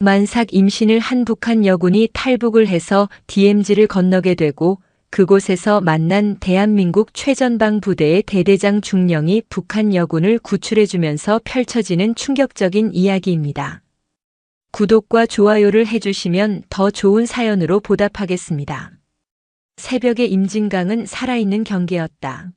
만삭 임신을 한 북한 여군이 탈북을 해서 DMZ를 건너게 되고 그곳에서 만난 대한민국 최전방 부대의 대대장 중령이 북한 여군을 구출해주면서 펼쳐지는 충격적인 이야기입니다. 구독과 좋아요를 해주시면 더 좋은 사연으로 보답하겠습니다. 새벽의 임진강은 살아있는 경계였다.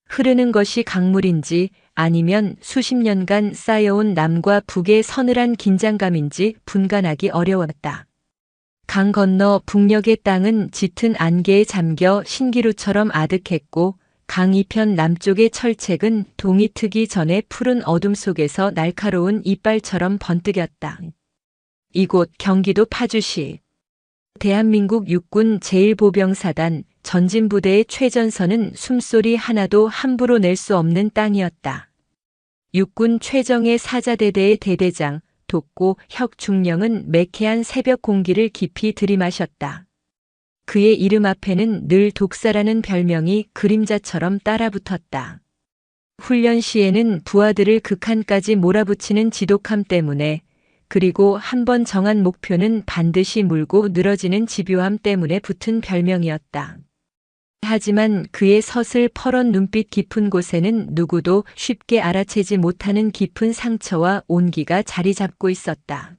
흐르는 것이 강물인지 아니면 수십 년간 쌓여온 남과 북의 서늘한 긴장감인지 분간하기 어려웠다. 강 건너 북녘의 땅은 짙은 안개에 잠겨 신기루처럼 아득했고 강 이편 남쪽의 철책은 동이 트기 전에 푸른 어둠 속에서 날카로운 이빨처럼 번뜩였다. 이곳 경기도 파주시. 대한민국 육군 제1보병사단 전진부대의 최전선은 숨소리 하나도 함부로 낼 수 없는 땅이었다. 육군 최정예 사자대대의 대대장 독고 혁 중령은 매캐한 새벽 공기를 깊이 들이마셨다. 그의 이름 앞에는 늘 독사라는 별명이 그림자처럼 따라붙었다. 훈련 시에는 부하들을 극한까지 몰아붙이는 지독함 때문에 그리고 한번 정한 목표는 반드시 물고 늘어지는 집요함 때문에 붙은 별명이었다. 하지만 그의 서슬 퍼런 눈빛 깊은 곳에는 누구도 쉽게 알아채지 못하는 깊은 상처와 온기가 자리 잡고 있었다.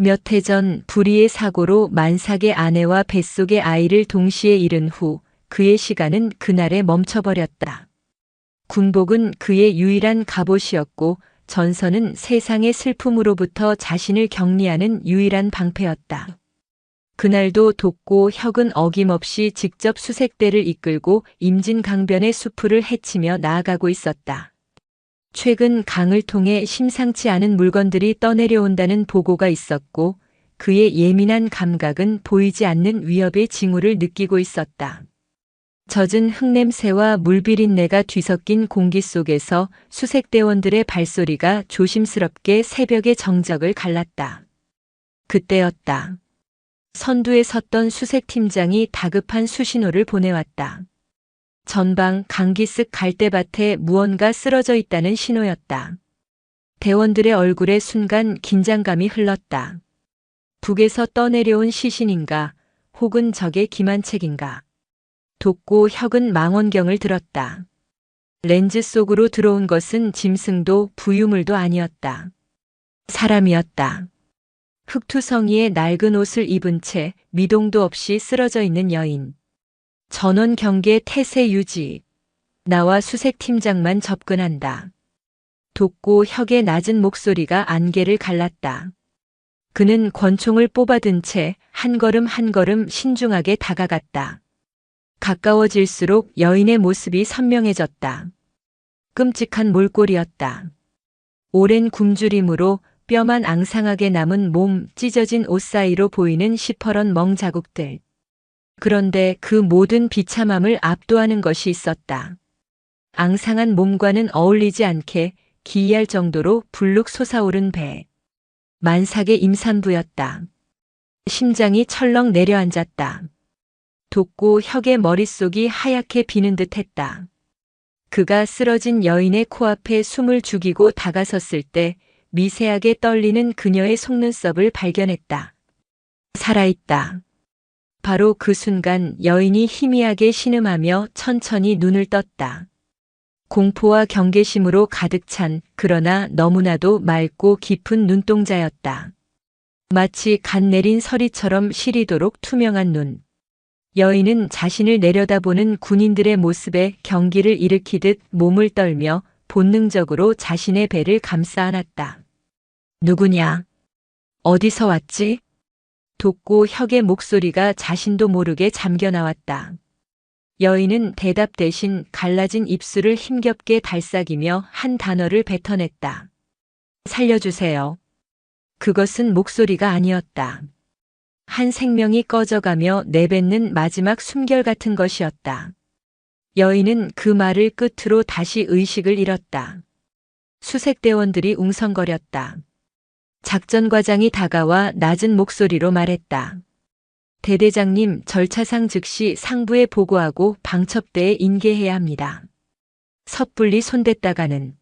몇 해 전 불의의 사고로 만삭의 아내와 뱃속의 아이를 동시에 잃은 후 그의 시간은 그날에 멈춰버렸다. 군복은 그의 유일한 갑옷이었고 전선은 세상의 슬픔으로부터 자신을 격리하는 유일한 방패였다. 그날도 독고 혁은 어김없이 직접 수색대를 이끌고 임진강변의 수풀을 헤치며 나아가고 있었다. 최근 강을 통해 심상치 않은 물건들이 떠내려온다는 보고가 있었고 그의 예민한 감각은 보이지 않는 위협의 징후를 느끼고 있었다. 젖은 흙냄새와 물비린내가 뒤섞인 공기 속에서 수색대원들의 발소리가 조심스럽게 새벽의 정적을 갈랐다. 그때였다. 선두에 섰던 수색팀장이 다급한 수신호를 보내왔다. 전방 강기슭 갈대밭에 무언가 쓰러져 있다는 신호였다. 대원들의 얼굴에 순간 긴장감이 흘렀다. 북에서 떠내려온 시신인가 혹은 적의 기만책인가. 독고 혁은 망원경을 들었다. 렌즈 속으로 들어온 것은 짐승도 부유물도 아니었다. 사람이었다. 흑투성이의 낡은 옷을 입은 채 미동도 없이 쓰러져 있는 여인. 전원 경계 태세 유지. 나와 수색팀장만 접근한다. 독고 혁의 낮은 목소리가 안개를 갈랐다. 그는 권총을 뽑아든 채 한 걸음 한 걸음 신중하게 다가갔다. 가까워질수록 여인의 모습이 선명해졌다. 끔찍한 몰골이었다. 오랜 굶주림으로 뼈만 앙상하게 남은 몸, 찢어진 옷 사이로 보이는 시퍼런 멍 자국들. 그런데 그 모든 비참함을 압도하는 것이 있었다. 앙상한 몸과는 어울리지 않게 기이할 정도로 불룩 솟아오른 배. 만삭의 임산부였다. 심장이 철렁 내려앉았다. 독고 혁의 머릿속이 하얗게 비는 듯 했다. 그가 쓰러진 여인의 코앞에 숨을 죽이고 다가섰을 때 미세하게 떨리는 그녀의 속눈썹을 발견했다. 살아있다. 바로 그 순간 여인이 희미하게 신음하며 천천히 눈을 떴다. 공포와 경계심으로 가득 찬 그러나 너무나도 맑고 깊은 눈동자였다. 마치 간 내린 서리처럼 시리도록 투명한 눈. 여인은 자신을 내려다보는 군인들의 모습에 경기를 일으키듯 몸을 떨며 본능적으로 자신의 배를 감싸 안았다. 누구냐? 어디서 왔지? 독고 혁의 목소리가 자신도 모르게 잠겨 나왔다. 여인은 대답 대신 갈라진 입술을 힘겹게 달싹이며 한 단어를 뱉어냈다. 살려주세요. 그것은 목소리가 아니었다. 한 생명이 꺼져가며 내뱉는 마지막 숨결 같은 것이었다. 여인은 그 말을 끝으로 다시 의식을 잃었다. 수색대원들이 웅성거렸다. 작전과장이 다가와 낮은 목소리로 말했다. 대대장님, 절차상 즉시 상부에 보고하고 방첩대에 인계해야 합니다. 섣불리 손댔다가는.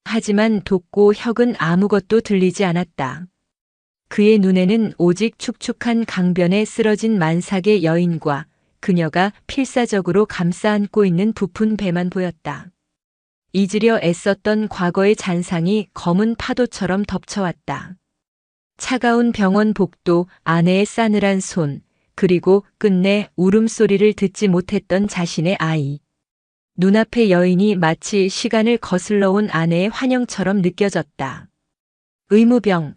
하지만 독고 혁은 아무것도 들리지 않았다. 그의 눈에는 오직 축축한 강변에 쓰러진 만삭의 여인과 그녀가 필사적으로 감싸 안고 있는 부푼 배만 보였다. 잊으려 애썼던 과거의 잔상이 검은 파도처럼 덮쳐왔다. 차가운 병원 복도, 아내의 싸늘한 손, 그리고 끝내 울음소리를 듣지 못했던 자신의 아이. 눈앞의 여인이 마치 시간을 거슬러 온 아내의 환영처럼 느껴졌다. 의무병.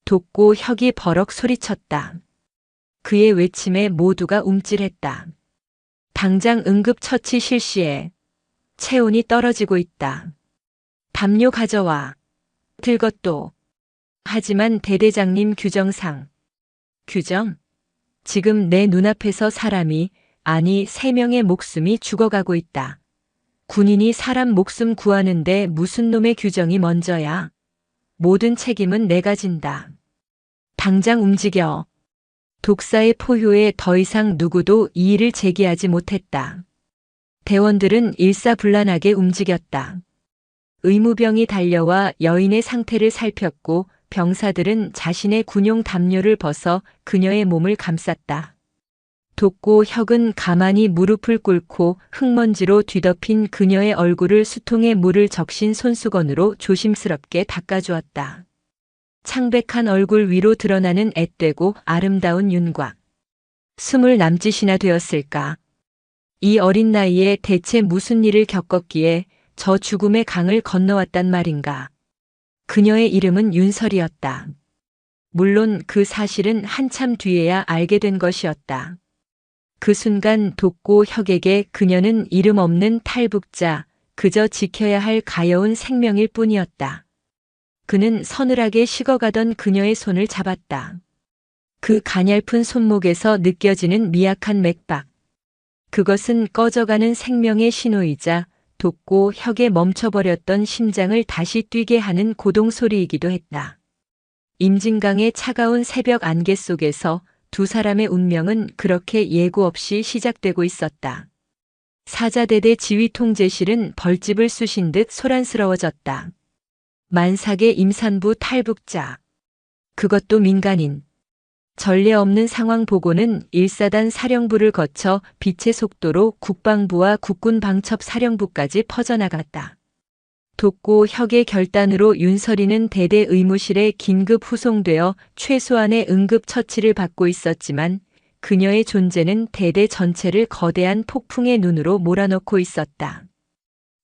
돋고 혁이 버럭 소리쳤다. 그의 외침에 모두가 움찔했다. 당장 응급처치 실시해. 체온이 떨어지고 있다. 담요 가져와. 들것도. 하지만 대대장님 규정상. 규정? 지금 내 눈앞에서 사람이, 아니 3명의 목숨이 죽어가고 있다. 군인이 사람 목숨 구하는데 무슨 놈의 규정이 먼저야. 모든 책임은 내가 진다. 당장 움직여. 독사의 포효에 더 이상 누구도 이의를 제기하지 못했다. 대원들은 일사불란하게 움직였다. 의무병이 달려와 여인의 상태를 살폈고 병사들은 자신의 군용 담요를 벗어 그녀의 몸을 감쌌다. 돋고 혁은 가만히 무릎을 꿇고 흙먼지로 뒤덮인 그녀의 얼굴을 수통에 물을 적신 손수건으로 조심스럽게 닦아주었다. 창백한 얼굴 위로 드러나는 앳되고 아름다운 윤곽. 20 남짓이나 되었을까. 이 어린 나이에 대체 무슨 일을 겪었기에 저 죽음의 강을 건너왔단 말인가. 그녀의 이름은 윤설이었다. 물론 그 사실은 한참 뒤에야 알게 된 것이었다. 그 순간 돋고 혁에게 그녀는 이름 없는 탈북자, 그저 지켜야 할 가여운 생명일 뿐이었다. 그는 서늘하게 식어가던 그녀의 손을 잡았다. 그 가냘픈 손목에서 느껴지는 미약한 맥박. 그것은 꺼져가는 생명의 신호이자 돋고 혁에 멈춰버렸던 심장을 다시 뛰게 하는 고동소리이기도 했다. 임진강의 차가운 새벽 안개 속에서 두 사람의 운명은 그렇게 예고 없이 시작되고 있었다. 사자대대 지휘통제실은 벌집을 쑤신 듯 소란스러워졌다. 만삭의 임산부 탈북자. 그것도 민간인. 전례 없는 상황 보고는 1사단 사령부를 거쳐 빛의 속도로 국방부와 국군방첩사령부까지 퍼져나갔다. 돋고 혁의 결단으로 윤설이는 대대 의무실에 긴급 후송되어 최소한의 응급처치를 받고 있었지만 그녀의 존재는 대대 전체를 거대한 폭풍의 눈으로 몰아넣고 있었다.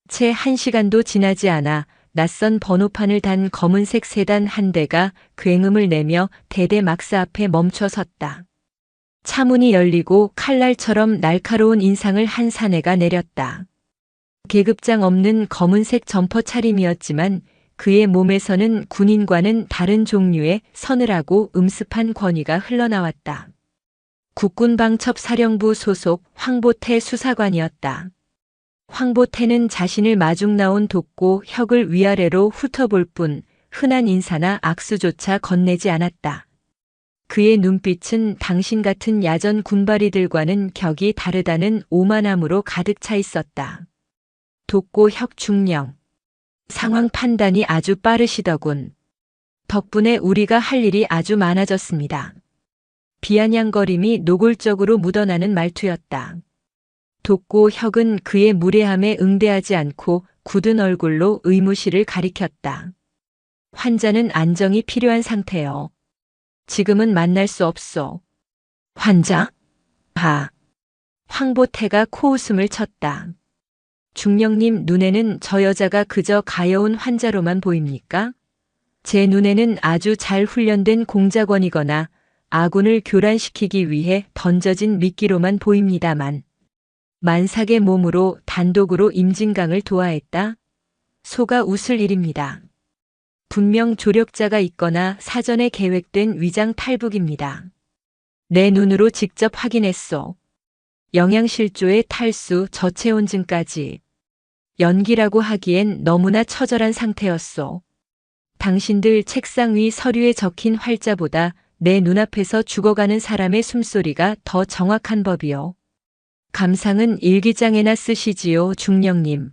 채 1시간도 지나지 않아 낯선 번호판을 단 검은색 세단 한 대가 굉음을 내며 대대 막사 앞에 멈춰 섰다. 차문이 열리고 칼날처럼 날카로운 인상을 한 사내가 내렸다. 계급장 없는 검은색 점퍼 차림이었지만 그의 몸에서는 군인과는 다른 종류의 서늘하고 음습한 권위가 흘러나왔다. 국군방첩사령부 소속 황보태 수사관이었다. 황보태는 자신을 마중 나온 돋고 혁을 위아래로 훑어볼 뿐 흔한 인사나 악수조차 건네지 않았다. 그의 눈빛은 당신 같은 야전 군바리들과는 격이 다르다는 오만함으로 가득 차 있었다. 돋고 혁 중령. 상황 판단이 아주 빠르시더군. 덕분에 우리가 할 일이 아주 많아졌습니다. 비아냥거림이 노골적으로 묻어나는 말투였다. 돋고 혁은 그의 무례함에 응대하지 않고 굳은 얼굴로 의무실을 가리켰다. 환자는 안정이 필요한 상태요. 지금은 만날 수 없소. 환자? 하. 황보태가 코웃음을 쳤다. 중령님 눈에는 저 여자가 그저 가여운 환자로만 보입니까? 제 눈에는 아주 잘 훈련된 공작원이거나 아군을 교란시키기 위해 던져진 미끼로만 보입니다만. 만삭의 몸으로 단독으로 임진강을 도하했다? 소가 웃을 일입니다. 분명 조력자가 있거나 사전에 계획된 위장 탈북입니다. 내 눈으로 직접 확인했소. 영양실조의 탈수, 저체온증까지. 연기라고 하기엔 너무나 처절한 상태였소. 당신들 책상 위 서류에 적힌 활자보다 내 눈앞에서 죽어가는 사람의 숨소리가 더 정확한 법이요. 감상은 일기장에나 쓰시지요, 중령님.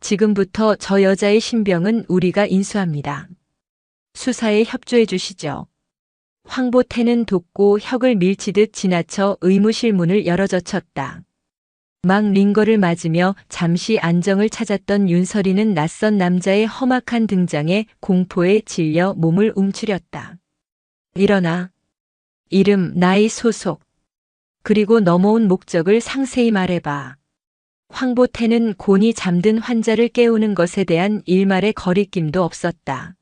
지금부터 저 여자의 신병은 우리가 인수합니다. 수사에 협조해 주시죠. 황보태는 돕고 혁을 밀치듯 지나쳐 의무실 문을 열어젖혔다. 막 링거를 맞으며 잠시 안정을 찾았던 윤설이는 낯선 남자의 험악한 등장에 공포에 질려 몸을 움츠렸다. 일어나. 이름, 나이, 소속. 그리고 넘어온 목적을 상세히 말해봐. 황보태는 곤히 잠든 환자를 깨우는 것에 대한 일말의 거리낌도 없었다.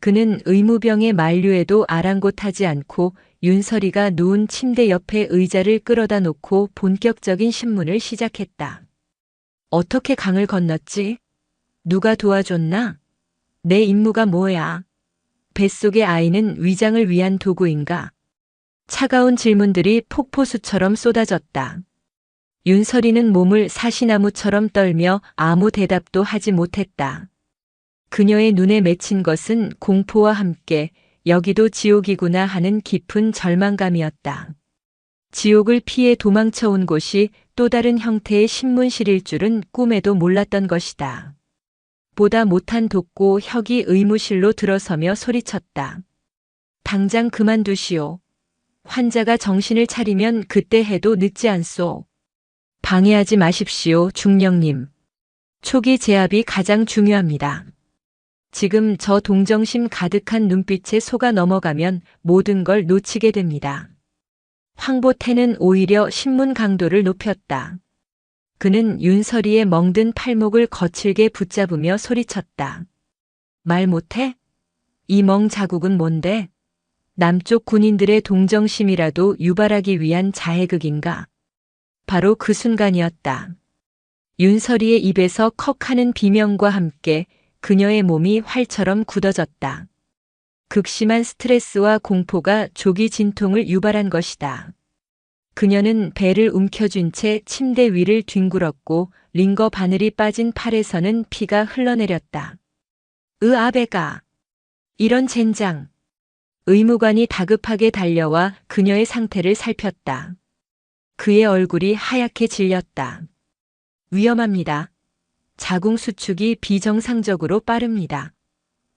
그는 의무병의 만류에도 아랑곳하지 않고 윤설이가 누운 침대 옆에 의자를 끌어다 놓고 본격적인 신문을 시작했다. 어떻게 강을 건넜지? 누가 도와줬나? 내 임무가 뭐야? 뱃속의 아이는 위장을 위한 도구인가? 차가운 질문들이 폭포수처럼 쏟아졌다. 윤설이는 몸을 사시나무처럼 떨며 아무 대답도 하지 못했다. 그녀의 눈에 맺힌 것은 공포와 함께 여기도 지옥이구나 하는 깊은 절망감이었다. 지옥을 피해 도망쳐 온 곳이 또 다른 형태의 신문실일 줄은 꿈에도 몰랐던 것이다. 보다 못한 돕고 혁이 의무실로 들어서며 소리쳤다. 당장 그만두시오. 환자가 정신을 차리면 그때 해도 늦지 않소. 방해하지 마십시오, 중령님. 초기 제압이 가장 중요합니다. 지금 저 동정심 가득한 눈빛에 속아 넘어가면 모든 걸 놓치게 됩니다. 황보태는 오히려 신문 강도를 높였다. 그는 윤설이의 멍든 팔목을 거칠게 붙잡으며 소리쳤다. 말 못해? 이 멍 자국은 뭔데? 남쪽 군인들의 동정심이라도 유발하기 위한 자해극인가? 바로 그 순간이었다. 윤설이의 입에서 컥하는 비명과 함께 그녀의 몸이 활처럼 굳어졌다. 극심한 스트레스와 공포가 조기 진통을 유발한 것이다. 그녀는 배를 움켜쥔 채 침대 위를 뒹굴었고 링거 바늘이 빠진 팔에서는 피가 흘러내렸다. 아베가. 이런 젠장. 의무관이 다급하게 달려와 그녀의 상태를 살폈다. 그의 얼굴이 하얗게 질렸다. 위험합니다. 자궁 수축이 비정상적으로 빠릅니다.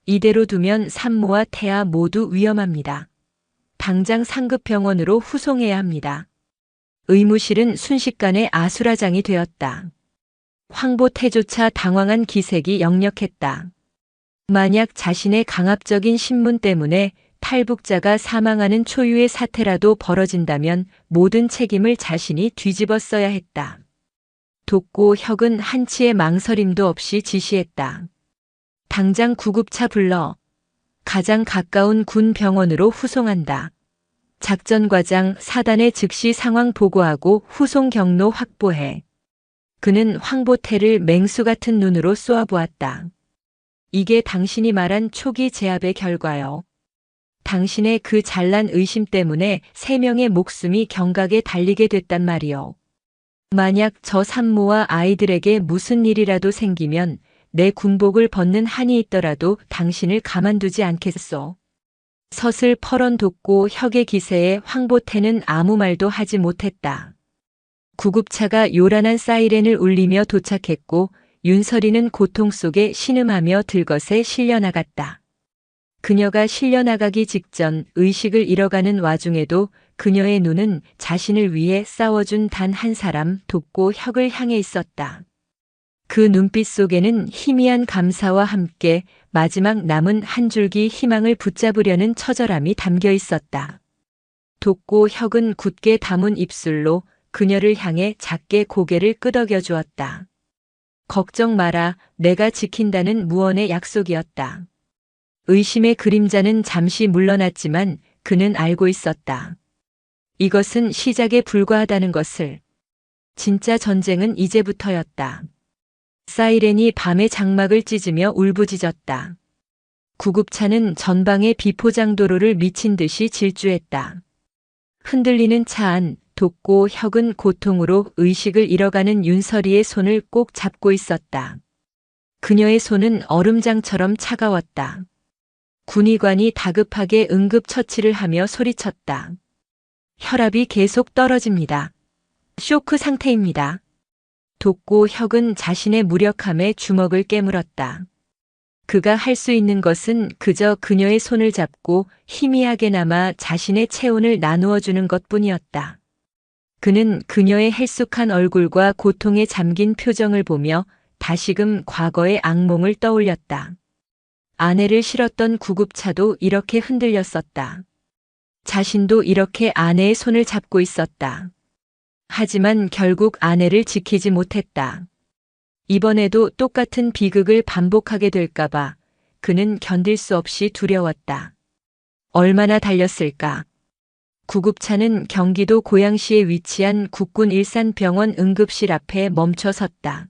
이대로 두면 산모와 태아 모두 위험합니다. 당장 상급병원으로 후송해야 합니다. 의무실은 순식간에 아수라장이 되었다. 황보태조차 당황한 기색이 역력했다. 만약 자신의 강압적인 신문 때문에 탈북자가 사망하는 초유의 사태라도 벌어진다면 모든 책임을 자신이 뒤집어 써야 했다. 돕고 혁은 한치의 망설임도 없이 지시했다. 당장 구급차 불러 가장 가까운 군 병원으로 후송한다. 작전과장 사단에 즉시 상황 보고하고 후송 경로 확보해. 그는 황보태를 맹수 같은 눈으로 쏘아보았다. 이게 당신이 말한 초기 제압의 결과요. 당신의 그 잘난 의심 때문에 3명의 목숨이 경각에 달리게 됐단 말이요. 만약 저 산모와 아이들에게 무슨 일이라도 생기면 내 군복을 벗는 한이 있더라도 당신을 가만두지 않겠소. 서슬 펄언 돋고 혁의 기세에 황보태는 아무 말도 하지 못했다. 구급차가 요란한 사이렌을 울리며 도착했고 윤설이는 고통 속에 신음하며 들것에 실려나갔다. 그녀가 실려나가기 직전 의식을 잃어가는 와중에도 그녀의 눈은 자신을 위해 싸워준 단 한 사람 돕고 혁을 향해 있었다. 그 눈빛 속에는 희미한 감사와 함께 마지막 남은 한 줄기 희망을 붙잡으려는 처절함이 담겨 있었다. 돕고 혁은 굳게 담은 입술로 그녀를 향해 작게 고개를 끄덕여 주었다. 걱정 마라, 내가 지킨다는 무언의 약속이었다. 의심의 그림자는 잠시 물러났지만 그는 알고 있었다. 이것은 시작에 불과하다는 것을. 진짜 전쟁은 이제부터였다. 사이렌이 밤의 장막을 찢으며 울부짖었다. 구급차는 전방의 비포장도로를 미친 듯이 질주했다. 흔들리는 차 안, 돕고 혁은 고통으로 의식을 잃어가는 윤설이의 손을 꼭 잡고 있었다. 그녀의 손은 얼음장처럼 차가웠다. 군의관이 다급하게 응급처치를 하며 소리쳤다. 혈압이 계속 떨어집니다. 쇼크 상태입니다. 돕고 혁은 자신의 무력함에 주먹을 깨물었다. 그가 할 수 있는 것은 그저 그녀의 손을 잡고 희미하게나마 자신의 체온을 나누어 주는 것뿐이었다. 그는 그녀의 헬쑥한 얼굴과 고통에 잠긴 표정을 보며 다시금 과거의 악몽을 떠올렸다. 아내를 실었던 구급차도 이렇게 흔들렸었다. 자신도 이렇게 아내의 손을 잡고 있었다. 하지만 결국 아내를 지키지 못했다. 이번에도 똑같은 비극을 반복하게 될까봐 그는 견딜 수 없이 두려웠다. 얼마나 달렸을까? 구급차는 경기도 고양시에 위치한 국군 일산병원 응급실 앞에 멈춰 섰다.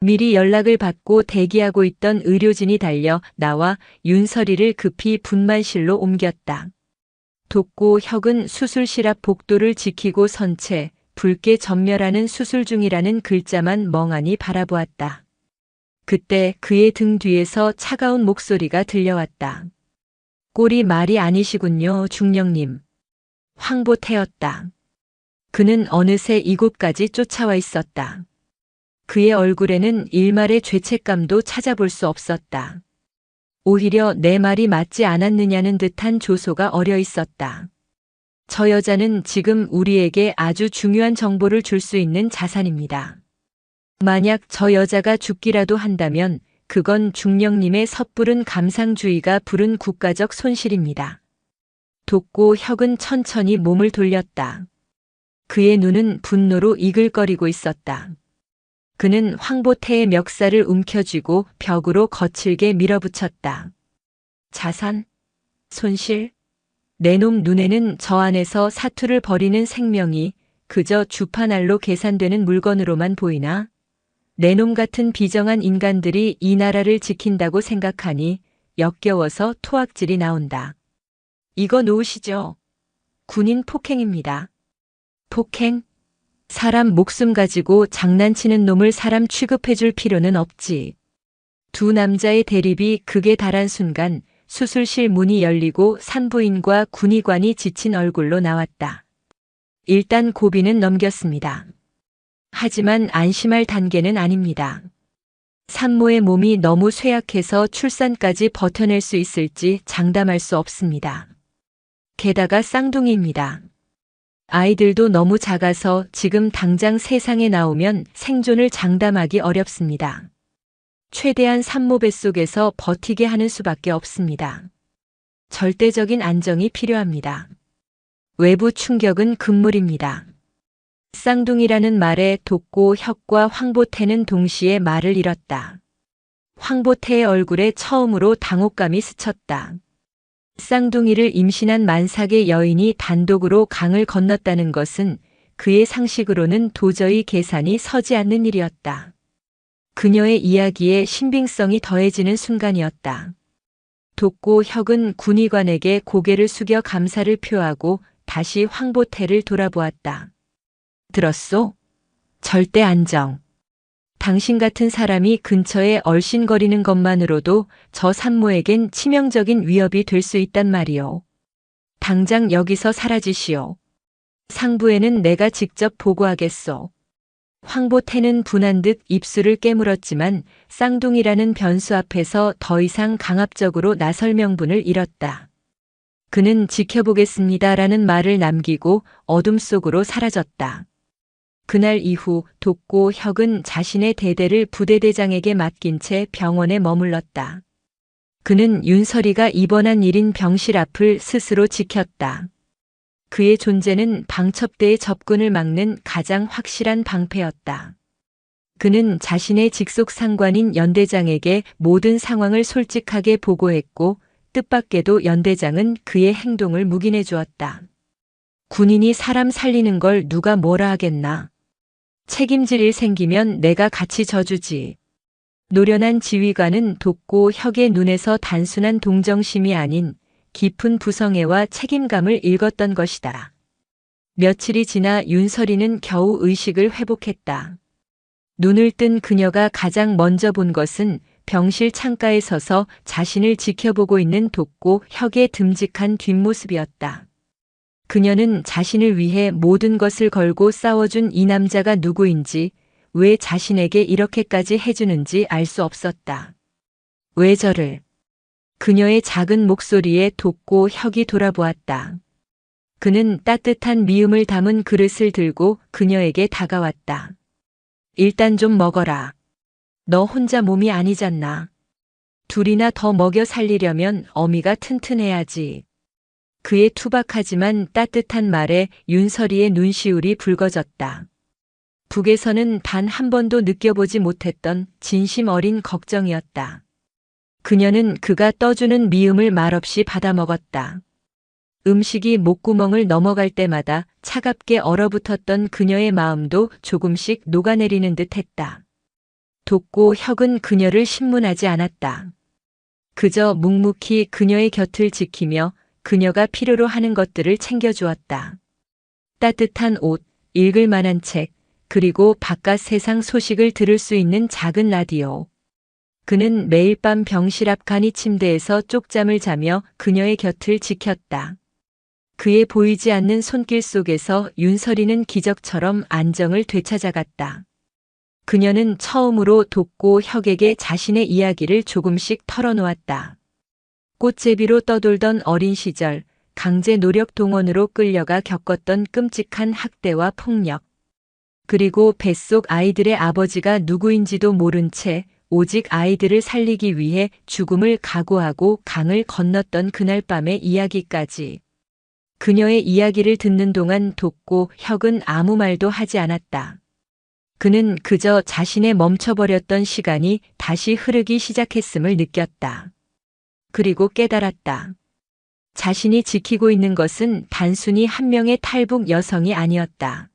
미리 연락을 받고 대기하고 있던 의료진이 달려 나와 윤설이를 급히 분만실로 옮겼다. 돕고 혁은 수술실 앞 복도를 지키고 선 채 붉게 전멸하는 수술 중이라는 글자만 멍하니 바라보았다. 그때 그의 등 뒤에서 차가운 목소리가 들려왔다. 꼴이 말이 아니시군요, 중령님. 황보태였다. 그는 어느새 이곳까지 쫓아와 있었다. 그의 얼굴에는 일말의 죄책감도 찾아볼 수 없었다. 오히려 내 말이 맞지 않았느냐는 듯한 조소가 어려 있었다. 저 여자는 지금 우리에게 아주 중요한 정보를 줄 수 있는 자산입니다. 만약 저 여자가 죽기라도 한다면 그건 중령님의 섣부른 감상주의가 부른 국가적 손실입니다. 돕고 혁은 천천히 몸을 돌렸다. 그의 눈은 분노로 이글거리고 있었다. 그는 황보태의 멱살을 움켜쥐고 벽으로 거칠게 밀어붙였다. 자산? 손실? 내 놈 눈에는 저 안에서 사투를 벌이는 생명이 그저 주판알로 계산되는 물건으로만 보이나? 내 놈 같은 비정한 인간들이 이 나라를 지킨다고 생각하니 역겨워서 토악질이 나온다. 이거 놓으시죠. 군인 폭행입니다. 폭행? 사람 목숨 가지고 장난치는 놈을 사람 취급해줄 필요는 없지. 두 남자의 대립이 극에 달한 순간 수술실 문이 열리고 산부인과 군의관이 지친 얼굴로 나왔다. 일단 고비는 넘겼습니다. 하지만 안심할 단계는 아닙니다. 산모의 몸이 너무 쇠약해서 출산까지 버텨낼 수 있을지 장담할 수 없습니다. 게다가 쌍둥이입니다. 아이들도 너무 작아서 지금 당장 세상에 나오면 생존을 장담하기 어렵습니다. 최대한 산모 뱃속에서 버티게 하는 수밖에 없습니다. 절대적인 안정이 필요합니다. 외부 충격은 금물입니다. 쌍둥이라는 말에 돕고 혁과 황보태는 동시에 말을 잃었다. 황보태의 얼굴에 처음으로 당혹감이 스쳤다. 쌍둥이를 임신한 만삭의 여인이 단독으로 강을 건넜다는 것은 그의 상식으로는 도저히 계산이 서지 않는 일이었다. 그녀의 이야기에 신빙성이 더해지는 순간이었다. 돕고 혁은 군의관에게 고개를 숙여 감사를 표하고 다시 황보태를 돌아보았다. 들었소? 절대 안정. 당신 같은 사람이 근처에 얼씬거리는 것만으로도 저 산모에겐 치명적인 위협이 될 수 있단 말이오. 당장 여기서 사라지시오. 상부에는 내가 직접 보고하겠소. 황보태는 분한 듯 입술을 깨물었지만 쌍둥이라는 변수 앞에서 더 이상 강압적으로 나설 명분을 잃었다. 그는 지켜보겠습니다라는 말을 남기고 어둠 속으로 사라졌다. 그날 이후 돕고 혁은 자신의 대대를 부대대장에게 맡긴 채 병원에 머물렀다. 그는 윤설이가 입원한 일인 병실 앞을 스스로 지켰다. 그의 존재는 방첩대의 접근을 막는 가장 확실한 방패였다. 그는 자신의 직속 상관인 연대장에게 모든 상황을 솔직하게 보고했고 뜻밖에도 연대장은 그의 행동을 묵인해 주었다. 군인이 사람 살리는 걸 누가 뭐라 하겠나. 책임질 일 생기면 내가 같이 져주지. 노련한 지휘관은 돕고 혁의 눈에서 단순한 동정심이 아닌 깊은 부성애와 책임감을 읽었던 것이다. 며칠이 지나 윤설이는 겨우 의식을 회복했다. 눈을 뜬 그녀가 가장 먼저 본 것은 병실 창가에 서서 자신을 지켜보고 있는 돕고 혁의 듬직한 뒷모습이었다. 그녀는 자신을 위해 모든 것을 걸고 싸워준 이 남자가 누구인지, 왜 자신에게 이렇게까지 해주는지 알 수 없었다. 왜 저를? 그녀의 작은 목소리에 돋고 혁이 돌아보았다. 그는 따뜻한 미움을 담은 그릇을 들고 그녀에게 다가왔다. 일단 좀 먹어라. 너 혼자 몸이 아니잖나. 둘이나 더 먹여 살리려면 어미가 튼튼해야지. 그의 투박하지만 따뜻한 말에 윤설이의 눈시울이 붉어졌다. 북에서는 단 한 번도 느껴보지 못했던 진심 어린 걱정이었다. 그녀는 그가 떠주는 미움을 말없이 받아먹었다. 음식이 목구멍을 넘어갈 때마다 차갑게 얼어붙었던 그녀의 마음도 조금씩 녹아내리는 듯 했다. 돋고 혁은 그녀를 신문하지 않았다. 그저 묵묵히 그녀의 곁을 지키며 그녀가 필요로 하는 것들을 챙겨주었다. 따뜻한 옷, 읽을 만한 책, 그리고 바깥 세상 소식을 들을 수 있는 작은 라디오. 그는 매일 밤 병실 앞 간이 침대에서 쪽잠을 자며 그녀의 곁을 지켰다. 그의 보이지 않는 손길 속에서 윤설이는 기적처럼 안정을 되찾아갔다. 그녀는 처음으로 돋고 혁에게 자신의 이야기를 조금씩 털어놓았다. 꽃제비로 떠돌던 어린 시절, 강제 노력 동원으로 끌려가 겪었던 끔찍한 학대와 폭력. 그리고 뱃속 아이들의 아버지가 누구인지도 모른 채 오직 아이들을 살리기 위해 죽음을 각오하고 강을 건넜던 그날 밤의 이야기까지. 그녀의 이야기를 듣는 동안 돋고 혁은 아무 말도 하지 않았다. 그는 그저 자신의 멈춰버렸던 시간이 다시 흐르기 시작했음을 느꼈다. 그리고 깨달았다. 자신이 지키고 있는 것은 단순히 한 명의 탈북 여성이 아니었다.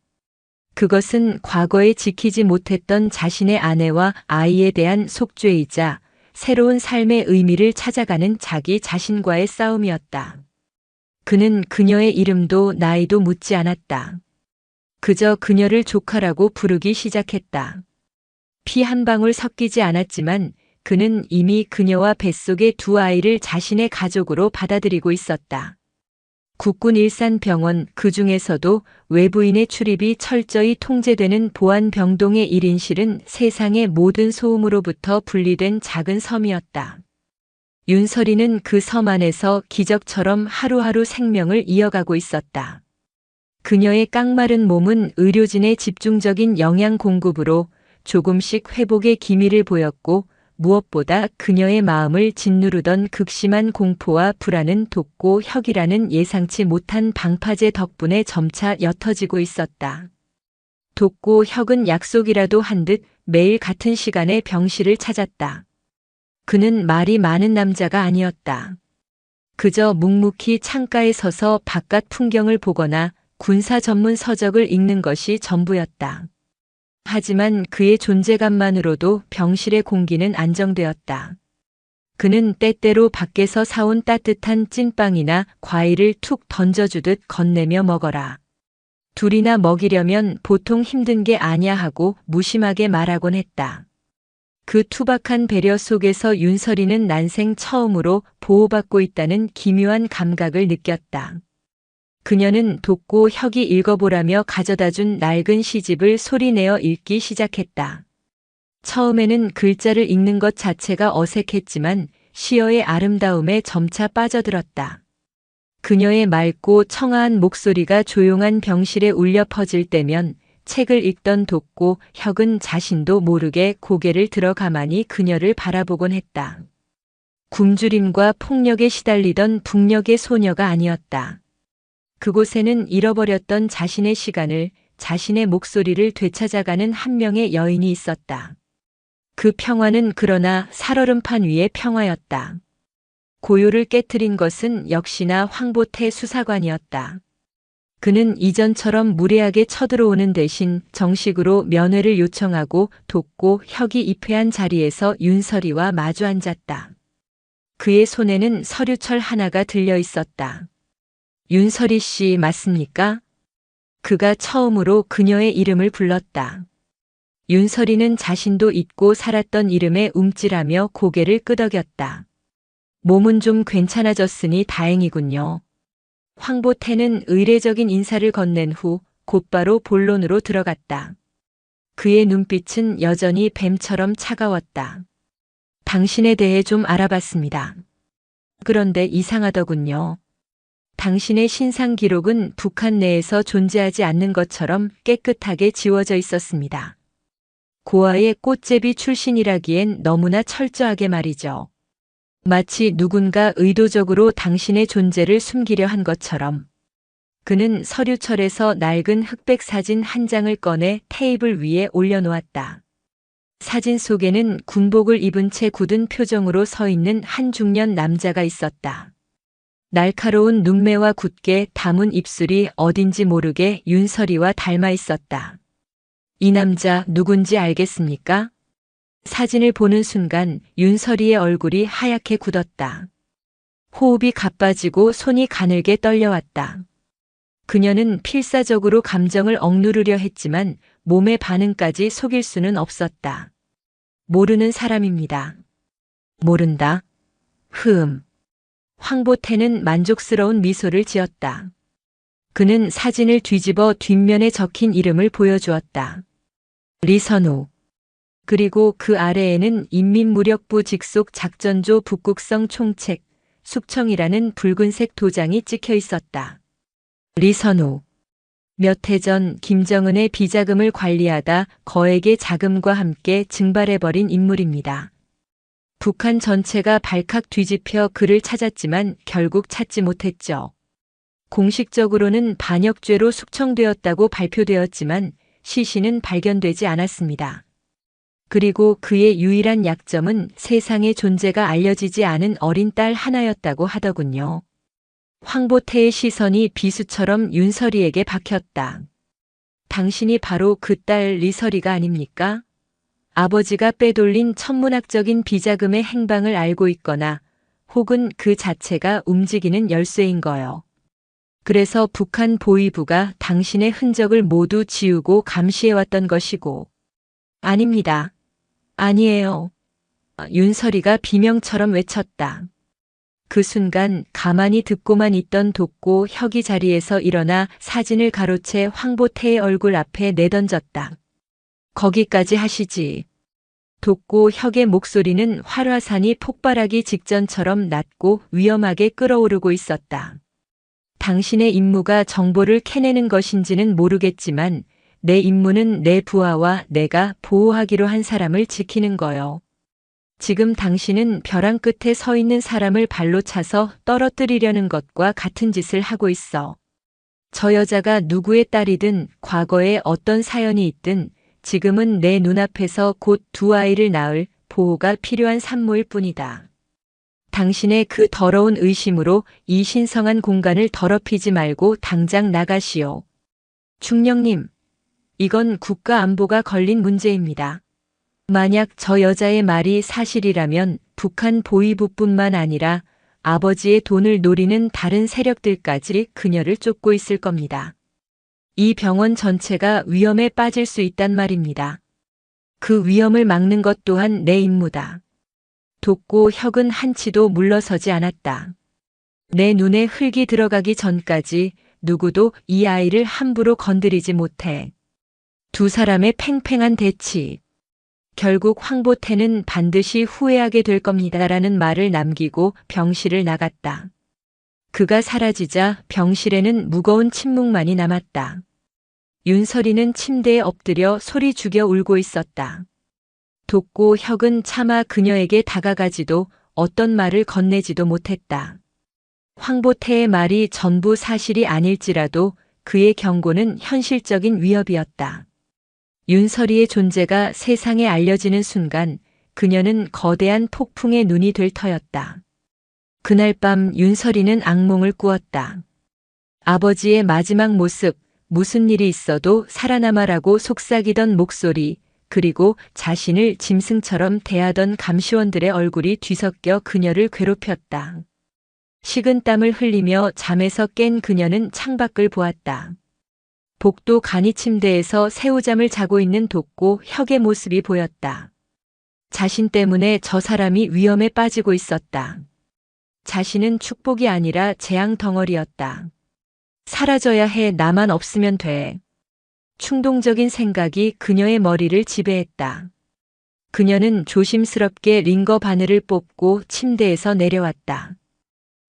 그것은 과거에 지키지 못했던 자신의 아내와 아이에 대한 속죄이자 새로운 삶의 의미를 찾아가는 자기 자신과의 싸움이었다. 그는 그녀의 이름도 나이도 묻지 않았다. 그저 그녀를 조카라고 부르기 시작했다. 피 한 방울 섞이지 않았지만 그는 이미 그녀와 뱃속의 두 아이를 자신의 가족으로 받아들이고 있었다. 국군 일산병원 그 중에서도 외부인의 출입이 철저히 통제되는 보안병동의 1인실은 세상의 모든 소음으로부터 분리된 작은 섬이었다. 윤설이는 그 섬 안에서 기적처럼 하루하루 생명을 이어가고 있었다. 그녀의 깡마른 몸은 의료진의 집중적인 영양 공급으로 조금씩 회복의 기미를 보였고 무엇보다 그녀의 마음을 짓누르던 극심한 공포와 불안은 돋고 혁이라는 예상치 못한 방파제 덕분에 점차 옅어지고 있었다. 돋고 혁은 약속이라도 한 듯 매일 같은 시간에 병실을 찾았다. 그는 말이 많은 남자가 아니었다. 그저 묵묵히 창가에 서서 바깥 풍경을 보거나 군사 전문 서적을 읽는 것이 전부였다. 하지만 그의 존재감만으로도 병실의 공기는 안정되었다. 그는 때때로 밖에서 사온 따뜻한 찐빵이나 과일을 툭 던져주듯 건네며 먹어라. 둘이나 먹이려면 보통 힘든 게 아냐 하고 무심하게 말하곤 했다. 그 투박한 배려 속에서 윤설이는 난생 처음으로 보호받고 있다는 기묘한 감각을 느꼈다. 그녀는 돋고 혁이 읽어보라며 가져다준 낡은 시집을 소리내어 읽기 시작했다. 처음에는 글자를 읽는 것 자체가 어색했지만 시어의 아름다움에 점차 빠져들었다. 그녀의 맑고 청아한 목소리가 조용한 병실에 울려 퍼질 때면 책을 읽던 돋고 혁은 자신도 모르게 고개를 들어 가만히 그녀를 바라보곤 했다. 굶주림과 폭력에 시달리던 북녘의 소녀가 아니었다. 그곳에는 잃어버렸던 자신의 시간을, 자신의 목소리를 되찾아가는 한 명의 여인이 있었다. 그 평화는 그러나 살얼음판 위의 평화였다. 고요를 깨트린 것은 역시나 황보태 수사관이었다. 그는 이전처럼 무례하게 쳐들어오는 대신 정식으로 면회를 요청하고 돋고 혁이 입회한 자리에서 윤설이와 마주 앉았다. 그의 손에는 서류철 하나가 들려 있었다. 윤설이 씨 맞습니까? 그가 처음으로 그녀의 이름을 불렀다. 윤설이는 자신도 잊고 살았던 이름에 움찔하며 고개를 끄덕였다. 몸은 좀 괜찮아졌으니 다행이군요. 황보태는 의례적인 인사를 건넨 후 곧바로 본론으로 들어갔다. 그의 눈빛은 여전히 뱀처럼 차가웠다. 당신에 대해 좀 알아봤습니다. 그런데 이상하더군요. 당신의 신상 기록은 북한 내에서 존재하지 않는 것처럼 깨끗하게 지워져 있었습니다. 고아의 꽃제비 출신이라기엔 너무나 철저하게 말이죠. 마치 누군가 의도적으로 당신의 존재를 숨기려 한 것처럼. 그는 서류철에서 낡은 흑백 사진 한 장을 꺼내 테이블 위에 올려놓았다. 사진 속에는 군복을 입은 채 굳은 표정으로 서 있는 한 중년 남자가 있었다. 날카로운 눈매와 굳게 담은 입술이 어딘지 모르게 윤설이와 닮아 있었다. 이 남자 누군지 알겠습니까? 사진을 보는 순간 윤설이의 얼굴이 하얗게 굳었다. 호흡이 가빠지고 손이 가늘게 떨려왔다. 그녀는 필사적으로 감정을 억누르려 했지만 몸의 반응까지 속일 수는 없었다. 모르는 사람입니다. 모른다. 황보태는 만족스러운 미소를 지었다. 그는 사진을 뒤집어 뒷면에 적힌 이름을 보여주었다. 리선우. 그리고 그 아래에는 인민무력부 직속 작전조 북극성 총책, 숙청이라는 붉은색 도장이 찍혀 있었다. 리선우. 몇 해 전 김정은의 비자금을 관리하다 거액의 자금과 함께 증발해버린 인물입니다. 북한 전체가 발칵 뒤집혀 그를 찾았지만 결국 찾지 못했죠. 공식적으로는 반역죄로 숙청되었다고 발표되었지만 시신은 발견되지 않았습니다. 그리고 그의 유일한 약점은 세상의 존재가 알려지지 않은 어린 딸 하나였다고 하더군요. 황보태의 시선이 비수처럼 윤설이에게 박혔다. 당신이 바로 그 딸 리설이가 아닙니까? 아버지가 빼돌린 천문학적인 비자금의 행방을 알고 있거나 혹은 그 자체가 움직이는 열쇠인 거요. 그래서 북한 보위부가 당신의 흔적을 모두 지우고 감시해왔던 것이고. 아닙니다. 아니에요. 윤설이가 비명처럼 외쳤다. 그 순간 가만히 듣고만 있던 돋고 혁이 자리에서 일어나 사진을 가로채 황보태의 얼굴 앞에 내던졌다. 거기까지 하시지. 돋고 혁의 목소리는 활화산이 폭발하기 직전처럼 낮고 위험하게 끓어오르고 있었다. 당신의 임무가 정보를 캐내는 것인지는 모르겠지만 내 임무는 내 부하와 내가 보호하기로 한 사람을 지키는 거요. 지금 당신은 벼랑 끝에 서 있는 사람을 발로 차서 떨어뜨리려는 것과 같은 짓을 하고 있어. 저 여자가 누구의 딸이든 과거에 어떤 사연이 있든 지금은 내 눈앞에서 곧 두 아이를 낳을 보호가 필요한 산모일 뿐이다. 당신의 그 더러운 의심으로 이 신성한 공간을 더럽히지 말고 당장 나가시오. 중령님, 이건 국가 안보가 걸린 문제입니다. 만약 저 여자의 말이 사실이라면 북한 보위부뿐만 아니라 아버지의 돈을 노리는 다른 세력들까지 그녀를 쫓고 있을 겁니다. 이 병원 전체가 위험에 빠질 수 있단 말입니다. 그 위험을 막는 것 또한 내 임무다. 돋고 혁은 한치도 물러서지 않았다. 내 눈에 흙이 들어가기 전까지 누구도 이 아이를 함부로 건드리지 못해. 두 사람의 팽팽한 대치. 결국 황보태는 반드시 후회하게 될 겁니다라는 말을 남기고 병실을 나갔다. 그가 사라지자 병실에는 무거운 침묵만이 남았다. 윤설이는 침대에 엎드려 소리 죽여 울고 있었다. 돋고 혁은 차마 그녀에게 다가가지도 어떤 말을 건네지도 못했다. 황보태의 말이 전부 사실이 아닐지라도 그의 경고는 현실적인 위협이었다. 윤설이의 존재가 세상에 알려지는 순간 그녀는 거대한 폭풍의 눈이 될 터였다. 그날 밤 윤설이는 악몽을 꾸었다. 아버지의 마지막 모습, 무슨 일이 있어도 살아남아라고 속삭이던 목소리, 그리고 자신을 짐승처럼 대하던 감시원들의 얼굴이 뒤섞여 그녀를 괴롭혔다. 식은땀을 흘리며 잠에서 깬 그녀는 창밖을 보았다. 복도 간이 침대에서 새우잠을 자고 있는 돋고 혁의 모습이 보였다. 자신 때문에 저 사람이 위험에 빠지고 있었다. 자신은 축복이 아니라 재앙 덩어리였다. 사라져야 해, 나만 없으면 돼. 충동적인 생각이 그녀의 머리를 지배했다. 그녀는 조심스럽게 링거 바늘을 뽑고 침대에서 내려왔다.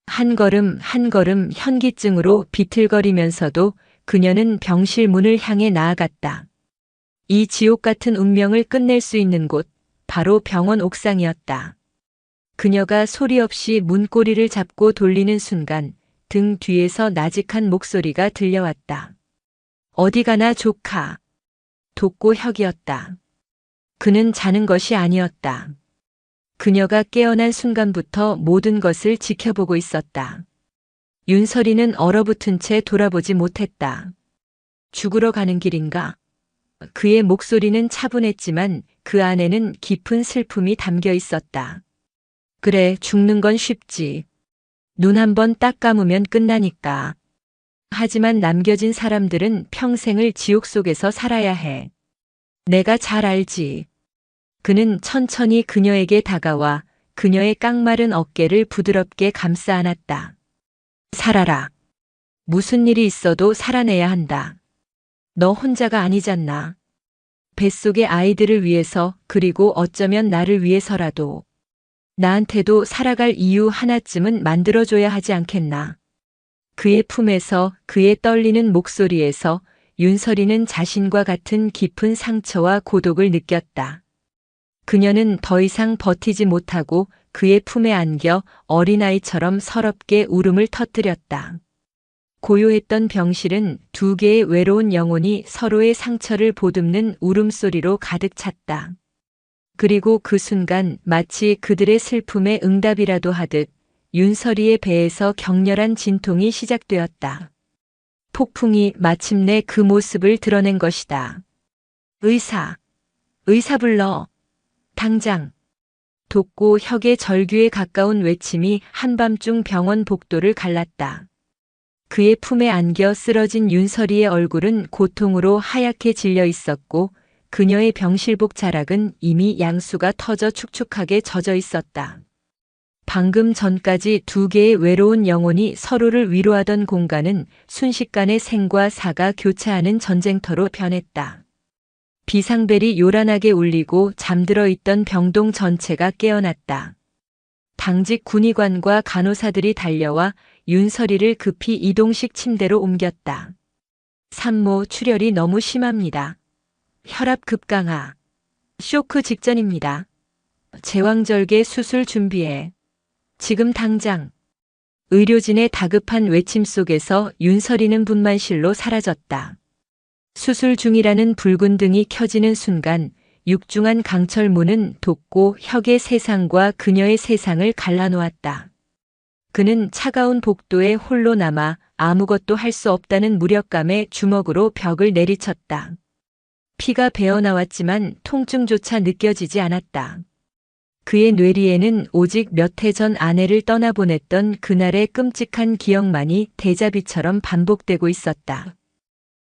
한 걸음 한 걸음 현기증으로 비틀거리면서도 그녀는 병실 문을 향해 나아갔다. 이 지옥 같은 운명을 끝낼 수 있는 곳, 바로 병원 옥상이었다. 그녀가 소리 없이 문고리를 잡고 돌리는 순간 등 뒤에서 나직한 목소리가 들려왔다. 어디 가나 조카. 돋고 혁이었다. 그는 자는 것이 아니었다. 그녀가 깨어난 순간부터 모든 것을 지켜보고 있었다. 윤설이는 얼어붙은 채 돌아보지 못했다. 죽으러 가는 길인가? 그의 목소리는 차분했지만 그 안에는 깊은 슬픔이 담겨 있었다. 그래, 죽는 건 쉽지. 눈 한 번 딱 감으면 끝나니까. 하지만 남겨진 사람들은 평생을 지옥 속에서 살아야 해. 내가 잘 알지. 그는 천천히 그녀에게 다가와 그녀의 깡마른 어깨를 부드럽게 감싸 안았다. 살아라. 무슨 일이 있어도 살아내야 한다. 너 혼자가 아니잖나. 뱃속의 아이들을 위해서, 그리고 어쩌면 나를 위해서라도. 나한테도 살아갈 이유 하나쯤은 만들어줘야 하지 않겠나. 그의 품에서, 그의 떨리는 목소리에서 윤설이는 자신과 같은 깊은 상처와 고독을 느꼈다. 그녀는 더 이상 버티지 못하고 그의 품에 안겨 어린아이처럼 서럽게 울음을 터뜨렸다. 고요했던 병실은 두 개의 외로운 영혼이 서로의 상처를 보듬는 울음소리로 가득 찼다. 그리고 그 순간 마치 그들의 슬픔에 응답이라도 하듯 윤설이의 배에서 격렬한 진통이 시작되었다. 폭풍이 마침내 그 모습을 드러낸 것이다. 의사, 의사 불러. 당장. 돋고 혁의 절규에 가까운 외침이 한밤중 병원 복도를 갈랐다. 그의 품에 안겨 쓰러진 윤설이의 얼굴은 고통으로 하얗게 질려 있었고 그녀의 병실복 자락은 이미 양수가 터져 축축하게 젖어 있었다. 방금 전까지 두 개의 외로운 영혼이 서로를 위로하던 공간은 순식간에 생과 사가 교차하는 전쟁터로 변했다. 비상벨이 요란하게 울리고 잠들어 있던 병동 전체가 깨어났다. 당직 군의관과 간호사들이 달려와 윤설이를 급히 이동식 침대로 옮겼다. 산모 출혈이 너무 심합니다. 혈압 급강하. 쇼크 직전입니다. 제왕절개 수술 준비해. 지금 당장. 의료진의 다급한 외침 속에서 윤설이는 분만실로 사라졌다. 수술 중이라는 붉은 등이 켜지는 순간 육중한 강철문은 돋고 혁의 세상과 그녀의 세상을 갈라놓았다. 그는 차가운 복도에 홀로 남아 아무것도 할 수 없다는 무력감에 주먹으로 벽을 내리쳤다. 피가 배어나왔지만 통증조차 느껴지지 않았다. 그의 뇌리에는 오직 몇 해 전 아내를 떠나보냈던 그날의 끔찍한 기억만이 대자비처럼 반복되고 있었다.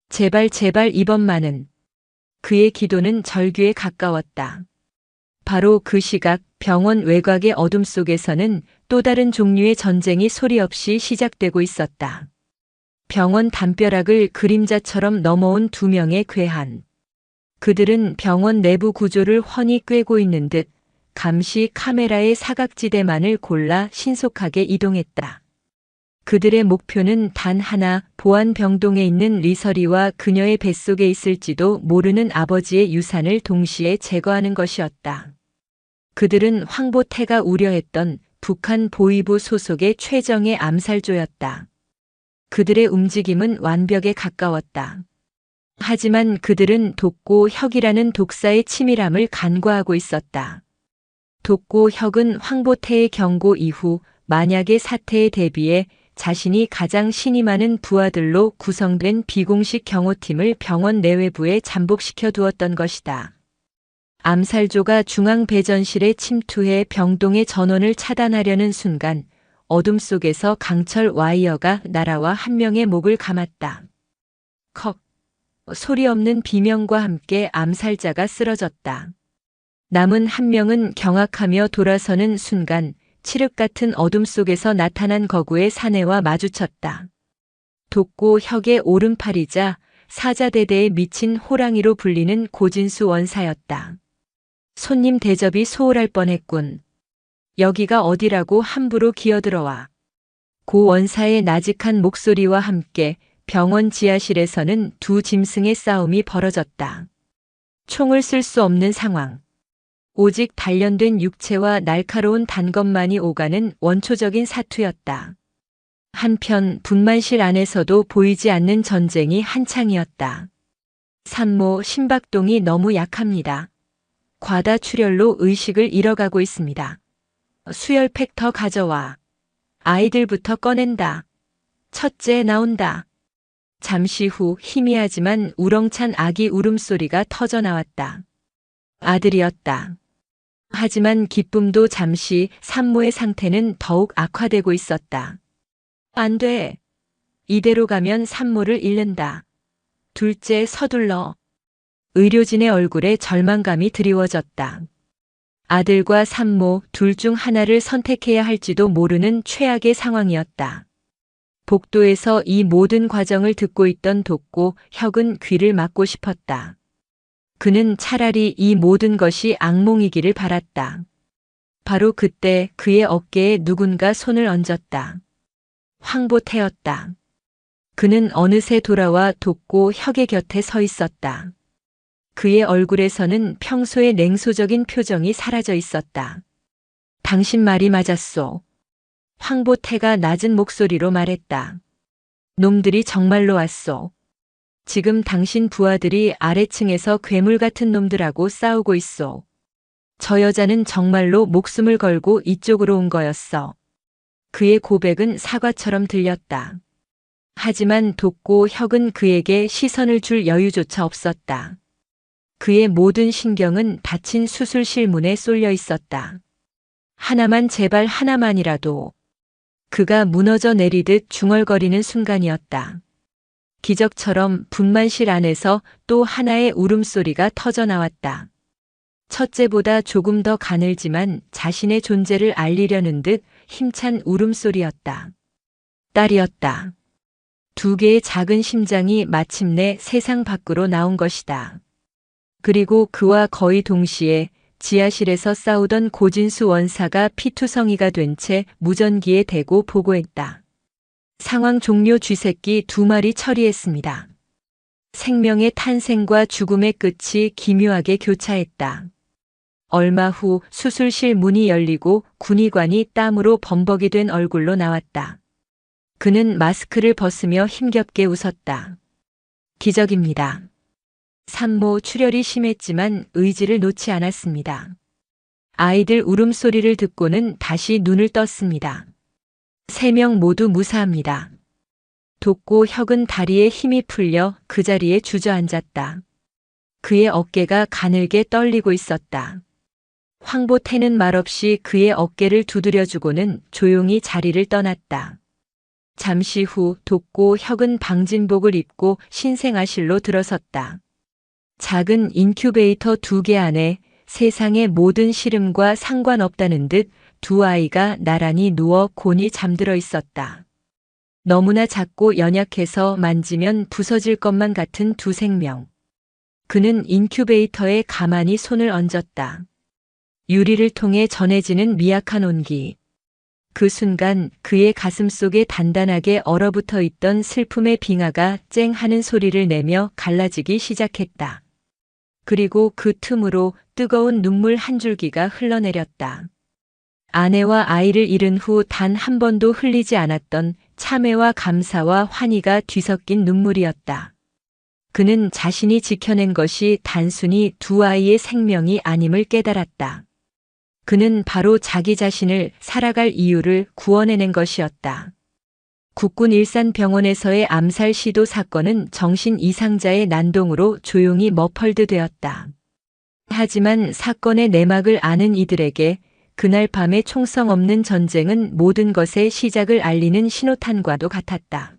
제발 제발 이번만은. 그의 기도는 절규에 가까웠다. 바로 그 시각 병원 외곽의 어둠 속에서는 또 다른 종류의 전쟁이 소리 없이 시작되고 있었다. 병원 담벼락을 그림자처럼 넘어온 두 명의 괴한. 그들은 병원 내부 구조를 훤히 꿰고 있는 듯 감시 카메라의 사각지대만을 골라 신속하게 이동했다. 그들의 목표는 단 하나, 보안병동에 있는 리설이와 그녀의 뱃속에 있을지도 모르는 아버지의 유산을 동시에 제거하는 것이었다. 그들은 황보태가 우려했던 북한 보위부 소속의 최정예 암살조였다. 그들의 움직임은 완벽에 가까웠다. 하지만 그들은 돋고 혁이라는 독사의 치밀함을 간과하고 있었다. 돋고 혁은 황보태의 경고 이후 만약의 사태에 대비해 자신이 가장 신이 많은 부하들로 구성된 비공식 경호팀을 병원 내외부에 잠복시켜 두었던 것이다. 암살조가 중앙배전실에 침투해 병동의 전원을 차단하려는 순간 어둠 속에서 강철 와이어가 날아와 한 명의 목을 감았다. 컥. 소리 없는 비명과 함께 암살자가 쓰러졌다. 남은 한 명은 경악하며 돌아서는 순간 칠흑 같은 어둠 속에서 나타난 거구의 사내와 마주쳤다. 돋고 혁의 오른팔이자 사자대대에 미친 호랑이로 불리는 고진수 원사였다. 손님 대접이 소홀할 뻔했군. 여기가 어디라고 함부로 기어들어와. 고 원사의 나직한 목소리와 함께 병원 지하실에서는 두 짐승의 싸움이 벌어졌다. 총을 쓸 수 없는 상황. 오직 단련된 육체와 날카로운 단검만이 오가는 원초적인 사투였다. 한편 분만실 안에서도 보이지 않는 전쟁이 한창이었다. 산모 심박동이 너무 약합니다. 과다 출혈로 의식을 잃어가고 있습니다. 수혈팩 더 가져와. 아이들부터 꺼낸다. 첫째 나온다. 잠시 후 희미하지만 우렁찬 아기 울음소리가 터져 나왔다. 아들이었다. 하지만 기쁨도 잠시 산모의 상태는 더욱 악화되고 있었다. 안 돼. 이대로 가면 산모를 잃는다. 둘째 서둘러. 의료진의 얼굴에 절망감이 드리워졌다. 아들과 산모 둘 중 하나를 선택해야 할지도 모르는 최악의 상황이었다. 복도에서 이 모든 과정을 듣고 있던 돋고 혁은 귀를 막고 싶었다. 그는 차라리 이 모든 것이 악몽이기를 바랐다. 바로 그때 그의 어깨에 누군가 손을 얹었다. 황보태였다. 그는 어느새 돌아와 돋고 혁의 곁에 서 있었다. 그의 얼굴에서는 평소의 냉소적인 표정이 사라져 있었다. 당신 말이 맞았소. 황보태가 낮은 목소리로 말했다. 놈들이 정말로 왔소. 지금 당신 부하들이 아래층에서 괴물 같은 놈들하고 싸우고 있소. 저 여자는 정말로 목숨을 걸고 이쪽으로 온 거였어. 그의 고백은 사과처럼 들렸다. 하지만 돋고 혁은 그에게 시선을 줄 여유조차 없었다. 그의 모든 신경은 닫힌 수술실 문에 쏠려 있었다. 하나만 제발 하나만이라도. 그가 무너져 내리듯 중얼거리는 순간이었다. 기적처럼 분만실 안에서 또 하나의 울음소리가 터져 나왔다. 첫째보다 조금 더 가늘지만 자신의 존재를 알리려는 듯 힘찬 울음소리였다. 딸이었다. 두 개의 작은 심장이 마침내 세상 밖으로 나온 것이다. 그리고 그와 거의 동시에 지하실에서 싸우던 고진수 원사가 피투성이가 된 채 무전기에 대고 보고했다. 상황 종료 쥐새끼 2마리 처리했습니다. 생명의 탄생과 죽음의 끝이 기묘하게 교차했다. 얼마 후 수술실 문이 열리고 군의관이 땀으로 범벅이 된 얼굴로 나왔다. 그는 마스크를 벗으며 힘겹게 웃었다. 기적입니다. 산모 출혈이 심했지만 의지를 놓지 않았습니다. 아이들 울음소리를 듣고는 다시 눈을 떴습니다. 3명 모두 무사합니다. 돋고 혁은 다리에 힘이 풀려 그 자리에 주저앉았다. 그의 어깨가 가늘게 떨리고 있었다. 황보태는 말없이 그의 어깨를 두드려주고는 조용히 자리를 떠났다. 잠시 후 돋고 혁은 방진복을 입고 신생아실로 들어섰다. 작은 인큐베이터 2개 안에 세상의 모든 시름과 상관없다는 듯 두 아이가 나란히 누워 곤히 잠들어 있었다. 너무나 작고 연약해서 만지면 부서질 것만 같은 두 생명. 그는 인큐베이터에 가만히 손을 얹었다. 유리를 통해 전해지는 미약한 온기. 그 순간 그의 가슴 속에 단단하게 얼어붙어 있던 슬픔의 빙하가 쨍 하는 소리를 내며 갈라지기 시작했다. 그리고 그 틈으로 뜨거운 눈물 한 줄기가 흘러내렸다. 아내와 아이를 잃은 후 단 한 번도 흘리지 않았던 참회와 감사와 환희가 뒤섞인 눈물이었다. 그는 자신이 지켜낸 것이 단순히 두 아이의 생명이 아님을 깨달았다. 그는 바로 자기 자신을 살아갈 이유를 구원해낸 것이었다. 국군 일산병원에서의 암살 시도 사건은 정신 이상자의 난동으로 조용히 머펄드되었다. 하지만 사건의 내막을 아는 이들에게 그날 밤의 총성 없는 전쟁은 모든 것의 시작을 알리는 신호탄과도 같았다.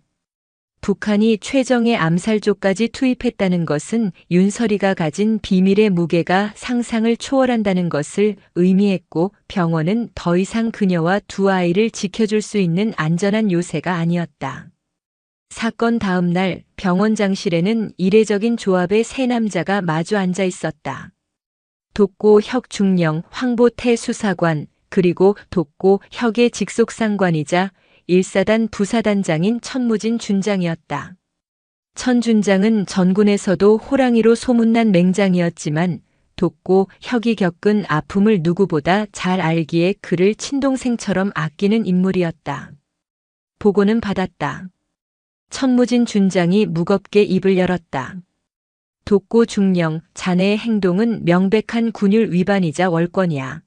북한이 최정예 암살조까지 투입했다는 것은 윤설이가 가진 비밀의 무게가 상상을 초월한다는 것을 의미했고 병원은 더 이상 그녀와 두 아이를 지켜줄 수 있는 안전한 요새가 아니었다. 사건 다음 날 병원장실에는 이례적인 조합의 세 남자가 마주 앉아 있었다. 독고 혁 중령 황보태 수사관 그리고 독고 혁의 직속상관이자 일사단 부사단장인 천무진 준장이었다. 천 준장은 전군에서도 호랑이로 소문난 맹장이었지만 독고 혁이 겪은 아픔을 누구보다 잘 알기에 그를 친동생처럼 아끼는 인물이었다. 보고는 받았다. 천무진 준장이 무겁게 입을 열었다. 독고 중령, 자네의 행동은 명백한 군율 위반이자 월권이야.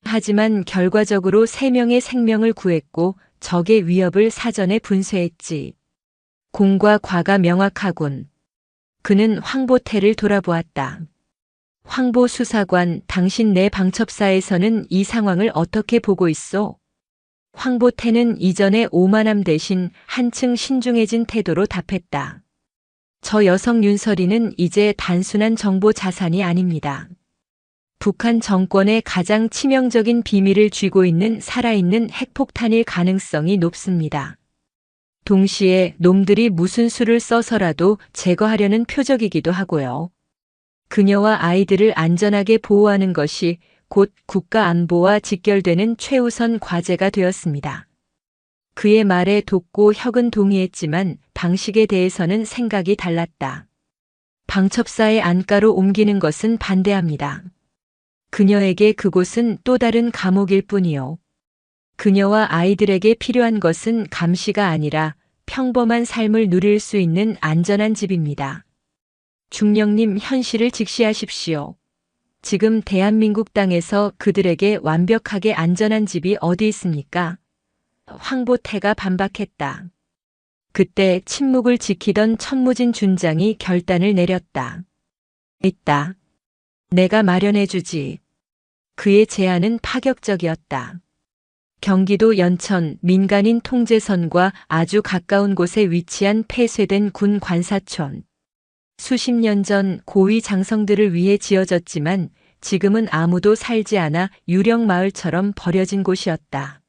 하지만 결과적으로 3명의 생명을 구했고 적의 위협을 사전에 분쇄했지. 공과 과가 명확하군. 그는 황보태를 돌아보았다. 황보 수사관, 당신 내 방첩사에서는 이 상황을 어떻게 보고 있소? 황보태는 이전의 오만함 대신 한층 신중해진 태도로 답했다. 저 여성 윤설이는 이제 단순한 정보 자산이 아닙니다. 북한 정권의 가장 치명적인 비밀을 쥐고 있는 살아있는 핵폭탄일 가능성이 높습니다. 동시에 놈들이 무슨 수를 써서라도 제거하려는 표적이기도 하고요. 그녀와 아이들을 안전하게 보호하는 것이 곧 국가 안보와 직결되는 최우선 과제가 되었습니다. 그의 말에 독고 혁은 동의했지만 방식에 대해서는 생각이 달랐다. 방첩사의 안가로 옮기는 것은 반대합니다. 그녀에게 그곳은 또 다른 감옥일 뿐이요. 그녀와 아이들에게 필요한 것은 감시가 아니라 평범한 삶을 누릴 수 있는 안전한 집입니다. 중령님, 현실을 직시하십시오. 지금 대한민국 땅에서 그들에게 완벽하게 안전한 집이 어디 있습니까? 황보태가 반박했다. 그때 침묵을 지키던 천무진 준장이 결단을 내렸다. 있다. 내가 마련해주지. 그의 제안은 파격적이었다. 경기도 연천 민간인 통제선과 아주 가까운 곳에 위치한 폐쇄된 군 관사촌. 수십 년 전 고위 장성들을 위해 지어졌지만 지금은 아무도 살지 않아 유령 마을처럼 버려진 곳이었다.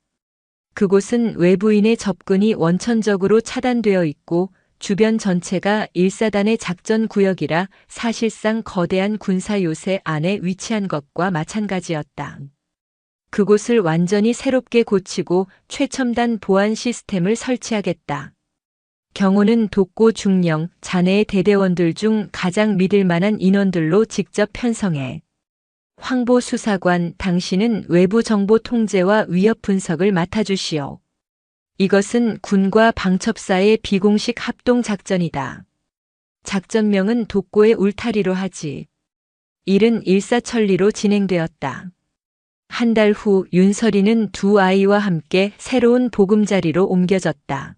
그곳은 외부인의 접근이 원천적으로 차단되어 있고 주변 전체가 일사단의 작전 구역이라 사실상 거대한 군사 요새 안에 위치한 것과 마찬가지였다. 그곳을 완전히 새롭게 고치고 최첨단 보안 시스템을 설치하겠다. 경호는 독고 중령, 자네의 대대원들 중 가장 믿을 만한 인원들로 직접 편성해. 황보 수사관, 당신은 외부 정보 통제와 위협 분석을 맡아주시오. 이것은 군과 방첩사의 비공식 합동 작전이다. 작전명은 독고의 울타리로 하지. 일은 일사천리로 진행되었다. 한 달 후 윤설이는 2 아이와 함께 새로운 보금자리로 옮겨졌다.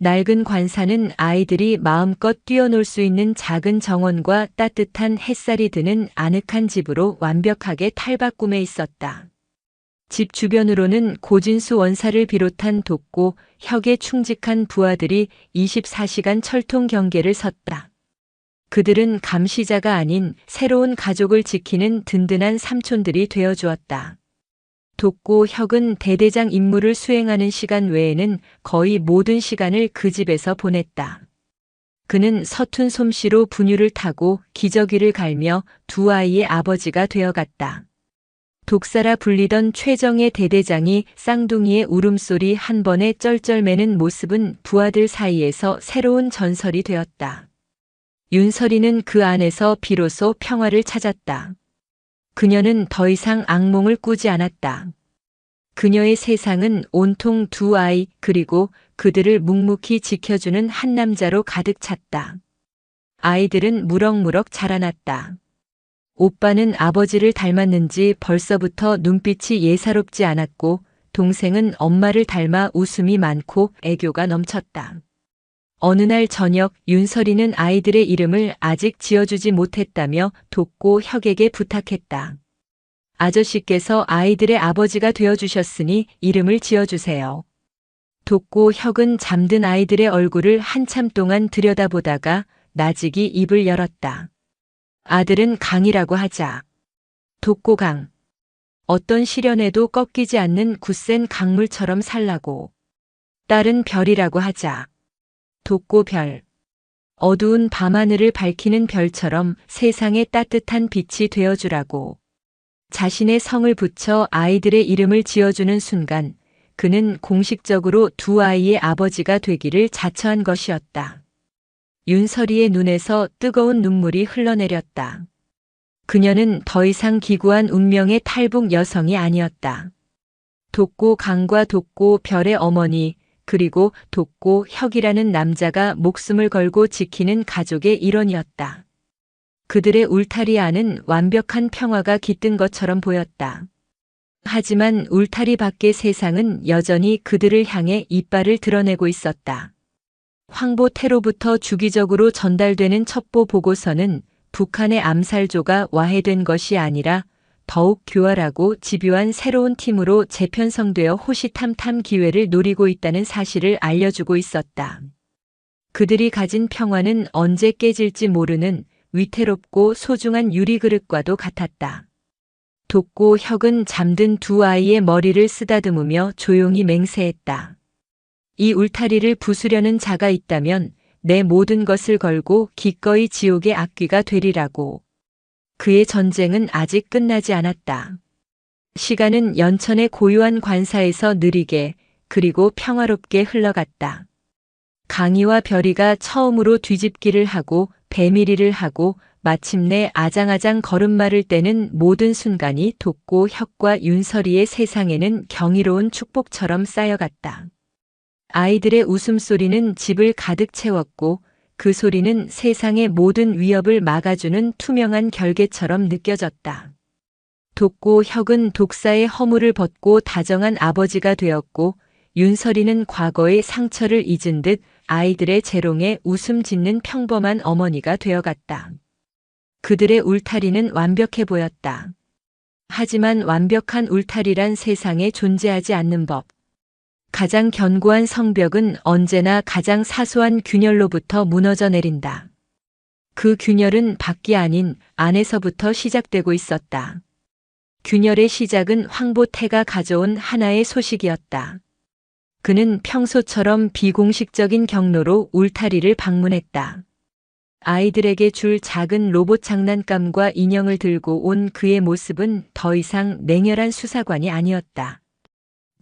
낡은 관사는 아이들이 마음껏 뛰어놀 수 있는 작은 정원과 따뜻한 햇살이 드는 아늑한 집으로 완벽하게 탈바꿈해 있었다. 집 주변으로는 고진수 원사를 비롯한 독고, 혁에 충직한 부하들이 24시간 철통 경계를 섰다. 그들은 감시자가 아닌 새로운 가족을 지키는 든든한 삼촌들이 되어주었다. 독고 혁은 대대장 임무를 수행하는 시간 외에는 거의 모든 시간을 그 집에서 보냈다. 그는 서툰 솜씨로 분유를 타고 기저귀를 갈며 2 아이의 아버지가 되어갔다. 독사라 불리던 최정예 대대장이 쌍둥이의 울음소리 한 번에 쩔쩔매는 모습은 부하들 사이에서 새로운 전설이 되었다. 윤설이는 그 안에서 비로소 평화를 찾았다. 그녀는 더 이상 악몽을 꾸지 않았다. 그녀의 세상은 온통 2 아이 그리고 그들을 묵묵히 지켜주는 한 남자로 가득 찼다. 아이들은 무럭무럭 자라났다. 오빠는 아버지를 닮았는지 벌써부터 눈빛이 예사롭지 않았고 동생은 엄마를 닮아 웃음이 많고 애교가 넘쳤다. 어느 날 저녁 윤설이는 아이들의 이름을 아직 지어주지 못했다며 독고 혁에게 부탁했다. 아저씨께서 아이들의 아버지가 되어주셨으니 이름을 지어주세요. 독고 혁은 잠든 아이들의 얼굴을 한참 동안 들여다보다가 나직이 입을 열었다. 아들은 강이라고 하자. 독고강. 어떤 시련에도 꺾이지 않는 굳센 강물처럼 살라고. 딸은 별이라고 하자. 독고별. 어두운 밤하늘을 밝히는 별처럼 세상에 따뜻한 빛이 되어주라고. 자신의 성을 붙여 아이들의 이름을 지어주는 순간 그는 공식적으로 두 아이의 아버지가 되기를 자처한 것이었다. 윤설이의 눈에서 뜨거운 눈물이 흘러내렸다. 그녀는 더 이상 기구한 운명의 탈북 여성이 아니었다. 독고 강과 독고 별의 어머니, 그리고 독고 혁이라는 남자가 목숨을 걸고 지키는 가족의 일원이었다. 그들의 울타리 안은 완벽한 평화가 깃든 것처럼 보였다. 하지만 울타리 밖의 세상은 여전히 그들을 향해 이빨을 드러내고 있었다. 황보태로부터 주기적으로 전달되는 첩보 보고서는 북한의 암살조가 와해된 것이 아니라 더욱 교활하고 집요한 새로운 팀으로 재편성되어 호시탐탐 기회를 노리고 있다는 사실을 알려주고 있었다. 그들이 가진 평화는 언제 깨질지 모르는 위태롭고 소중한 유리그릇과도 같았다. 독고 혁은 잠든 두 아이의 머리를 쓰다듬으며 조용히 맹세했다. 이 울타리를 부수려는 자가 있다면 내 모든 것을 걸고 기꺼이 지옥의 악귀가 되리라고. 그의 전쟁은 아직 끝나지 않았다. 시간은 연천의 고요한 관사에서 느리게 그리고 평화롭게 흘러갔다. 강희와 별이가 처음으로 뒤집기를 하고 배밀이를 하고 마침내 아장아장 걸음마를 떼는 모든 순간이 독고 혁과 윤설이의 세상에는 경이로운 축복처럼 쌓여갔다. 아이들의 웃음소리는 집을 가득 채웠고 그 소리는 세상의 모든 위협을 막아주는 투명한 결계처럼 느껴졌다. 독고 혁은 독사의 허물을 벗고 다정한 아버지가 되었고 윤설이는 과거의 상처를 잊은 듯 아이들의 재롱에 웃음 짓는 평범한 어머니가 되어갔다. 그들의 울타리는 완벽해 보였다. 하지만 완벽한 울타리란 세상에 존재하지 않는 법. 가장 견고한 성벽은 언제나 가장 사소한 균열로부터 무너져 내린다. 그 균열은 밖이 아닌 안에서부터 시작되고 있었다. 균열의 시작은 황보태가 가져온 하나의 소식이었다. 그는 평소처럼 비공식적인 경로로 울타리를 방문했다. 아이들에게 줄 작은 로봇 장난감과 인형을 들고 온 그의 모습은 더 이상 냉혈한 수사관이 아니었다.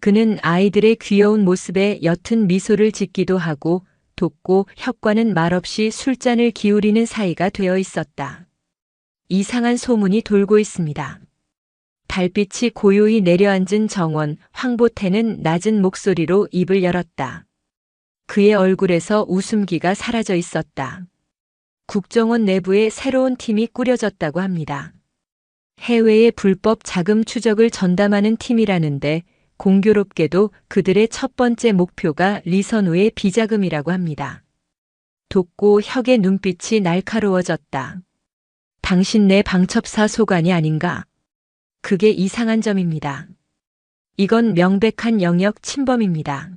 그는 아이들의 귀여운 모습에 옅은 미소를 짓기도 하고 독고 혁과는 말없이 술잔을 기울이는 사이가 되어 있었다. 이상한 소문이 돌고 있습니다. 달빛이 고요히 내려앉은 정원, 황보태는 낮은 목소리로 입을 열었다. 그의 얼굴에서 웃음기가 사라져 있었다. 국정원 내부에 새로운 팀이 꾸려졌다고 합니다. 해외의 불법 자금 추적을 전담하는 팀이라는데 공교롭게도 그들의 첫 번째 목표가 리선우의 비자금이라고 합니다. 독고 혁의 눈빛이 날카로워졌다. 당신 내 방첩사 소관이 아닌가? 그게 이상한 점입니다. 이건 명백한 영역 침범입니다.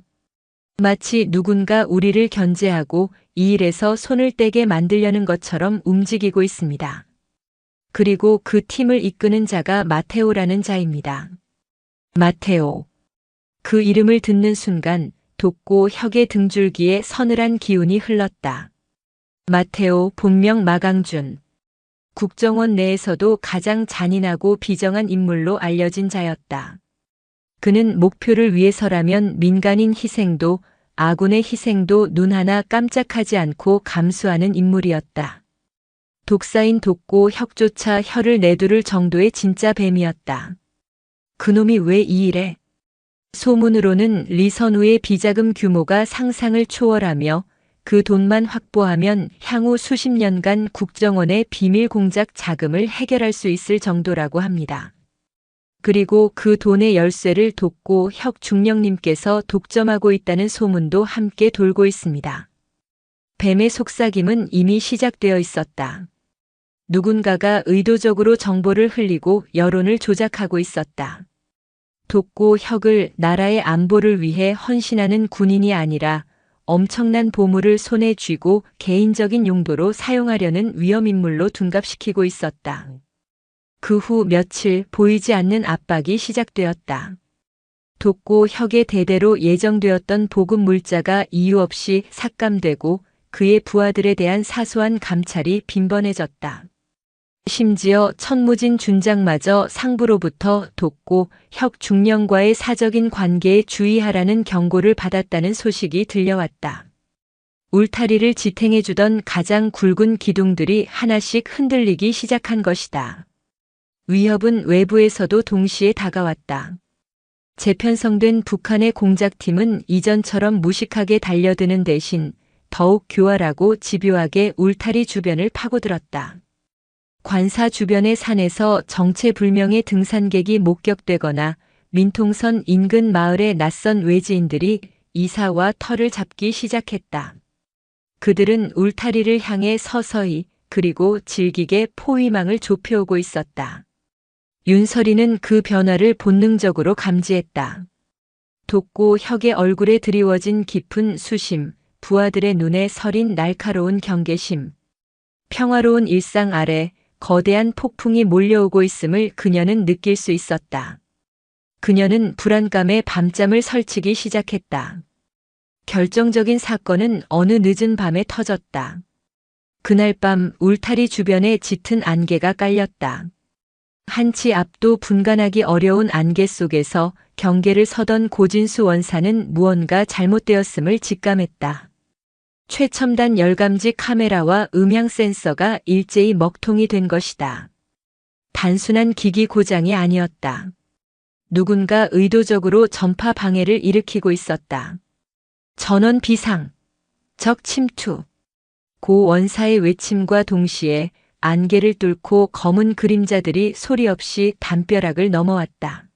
마치 누군가 우리를 견제하고 이 일에서 손을 떼게 만들려는 것처럼 움직이고 있습니다. 그리고 그 팀을 이끄는 자가 마테오라는 자입니다. 마테오. 그 이름을 듣는 순간 독고 혁의 등줄기에 서늘한 기운이 흘렀다. 마테오 본명 마강준. 국정원 내에서도 가장 잔인하고 비정한 인물로 알려진 자였다. 그는 목표를 위해서라면 민간인 희생도 아군의 희생도 눈 하나 깜짝하지 않고 감수하는 인물이었다. 독사인 독고 혁조차 혀를 내두를 정도의 진짜 뱀이었다. 그놈이 왜 이 일에? 소문으로는 리선우의 비자금 규모가 상상을 초월하며 그 돈만 확보하면 향후 수십 년간 국정원의 비밀 공작 자금을 해결할 수 있을 정도라고 합니다. 그리고 그 돈의 열쇠를 독고 혁 중령님께서 독점하고 있다는 소문도 함께 돌고 있습니다. 뱀의 속삭임은 이미 시작되어 있었다. 누군가가 의도적으로 정보를 흘리고 여론을 조작하고 있었다. 독고 혁을 나라의 안보를 위해 헌신하는 군인이 아니라 엄청난 보물을 손에 쥐고 개인적인 용도로 사용하려는 위험인물로 둔갑시키고 있었다. 그 후 며칠 보이지 않는 압박이 시작되었다. 독고 혁의 대대로 예정되었던 보급 물자가 이유 없이 삭감되고 그의 부하들에 대한 사소한 감찰이 빈번해졌다. 심지어 천무진 준장마저 상부로부터 돕고 혁 중령과의 사적인 관계에 주의하라는 경고를 받았다는 소식이 들려왔다. 울타리를 지탱해주던 가장 굵은 기둥들이 하나씩 흔들리기 시작한 것이다. 위협은 외부에서도 동시에 다가왔다. 재편성된 북한의 공작팀은 이전처럼 무식하게 달려드는 대신 더욱 교활하고 집요하게 울타리 주변을 파고들었다. 관사 주변의 산에서 정체불명의 등산객이 목격되거나 민통선 인근 마을의 낯선 외지인들이 이사와 터를 잡기 시작했다. 그들은 울타리를 향해 서서히 그리고 질기게 포위망을 좁혀오고 있었다. 윤설이는 그 변화를 본능적으로 감지했다. 돋고 혁의 얼굴에 드리워진 깊은 수심, 부하들의 눈에 서린 날카로운 경계심. 평화로운 일상 아래 거대한 폭풍이 몰려오고 있음을 그녀는 느낄 수 있었다. 그녀는 불안감에 밤잠을 설치기 시작했다. 결정적인 사건은 어느 늦은 밤에 터졌다. 그날 밤 울타리 주변에 짙은 안개가 깔렸다. 한치 앞도 분간하기 어려운 안개 속에서 경계를 서던 고진수 원사는 무언가 잘못되었음을 직감했다. 최첨단 열감지 카메라와 음향 센서가 일제히 먹통이 된 것이다. 단순한 기기 고장이 아니었다. 누군가 의도적으로 전파 방해를 일으키고 있었다. 전원 비상, 적 침투. 고 원사의 외침과 동시에 안개를 뚫고 검은 그림자들이 소리 없이 담벼락을 넘어왔다.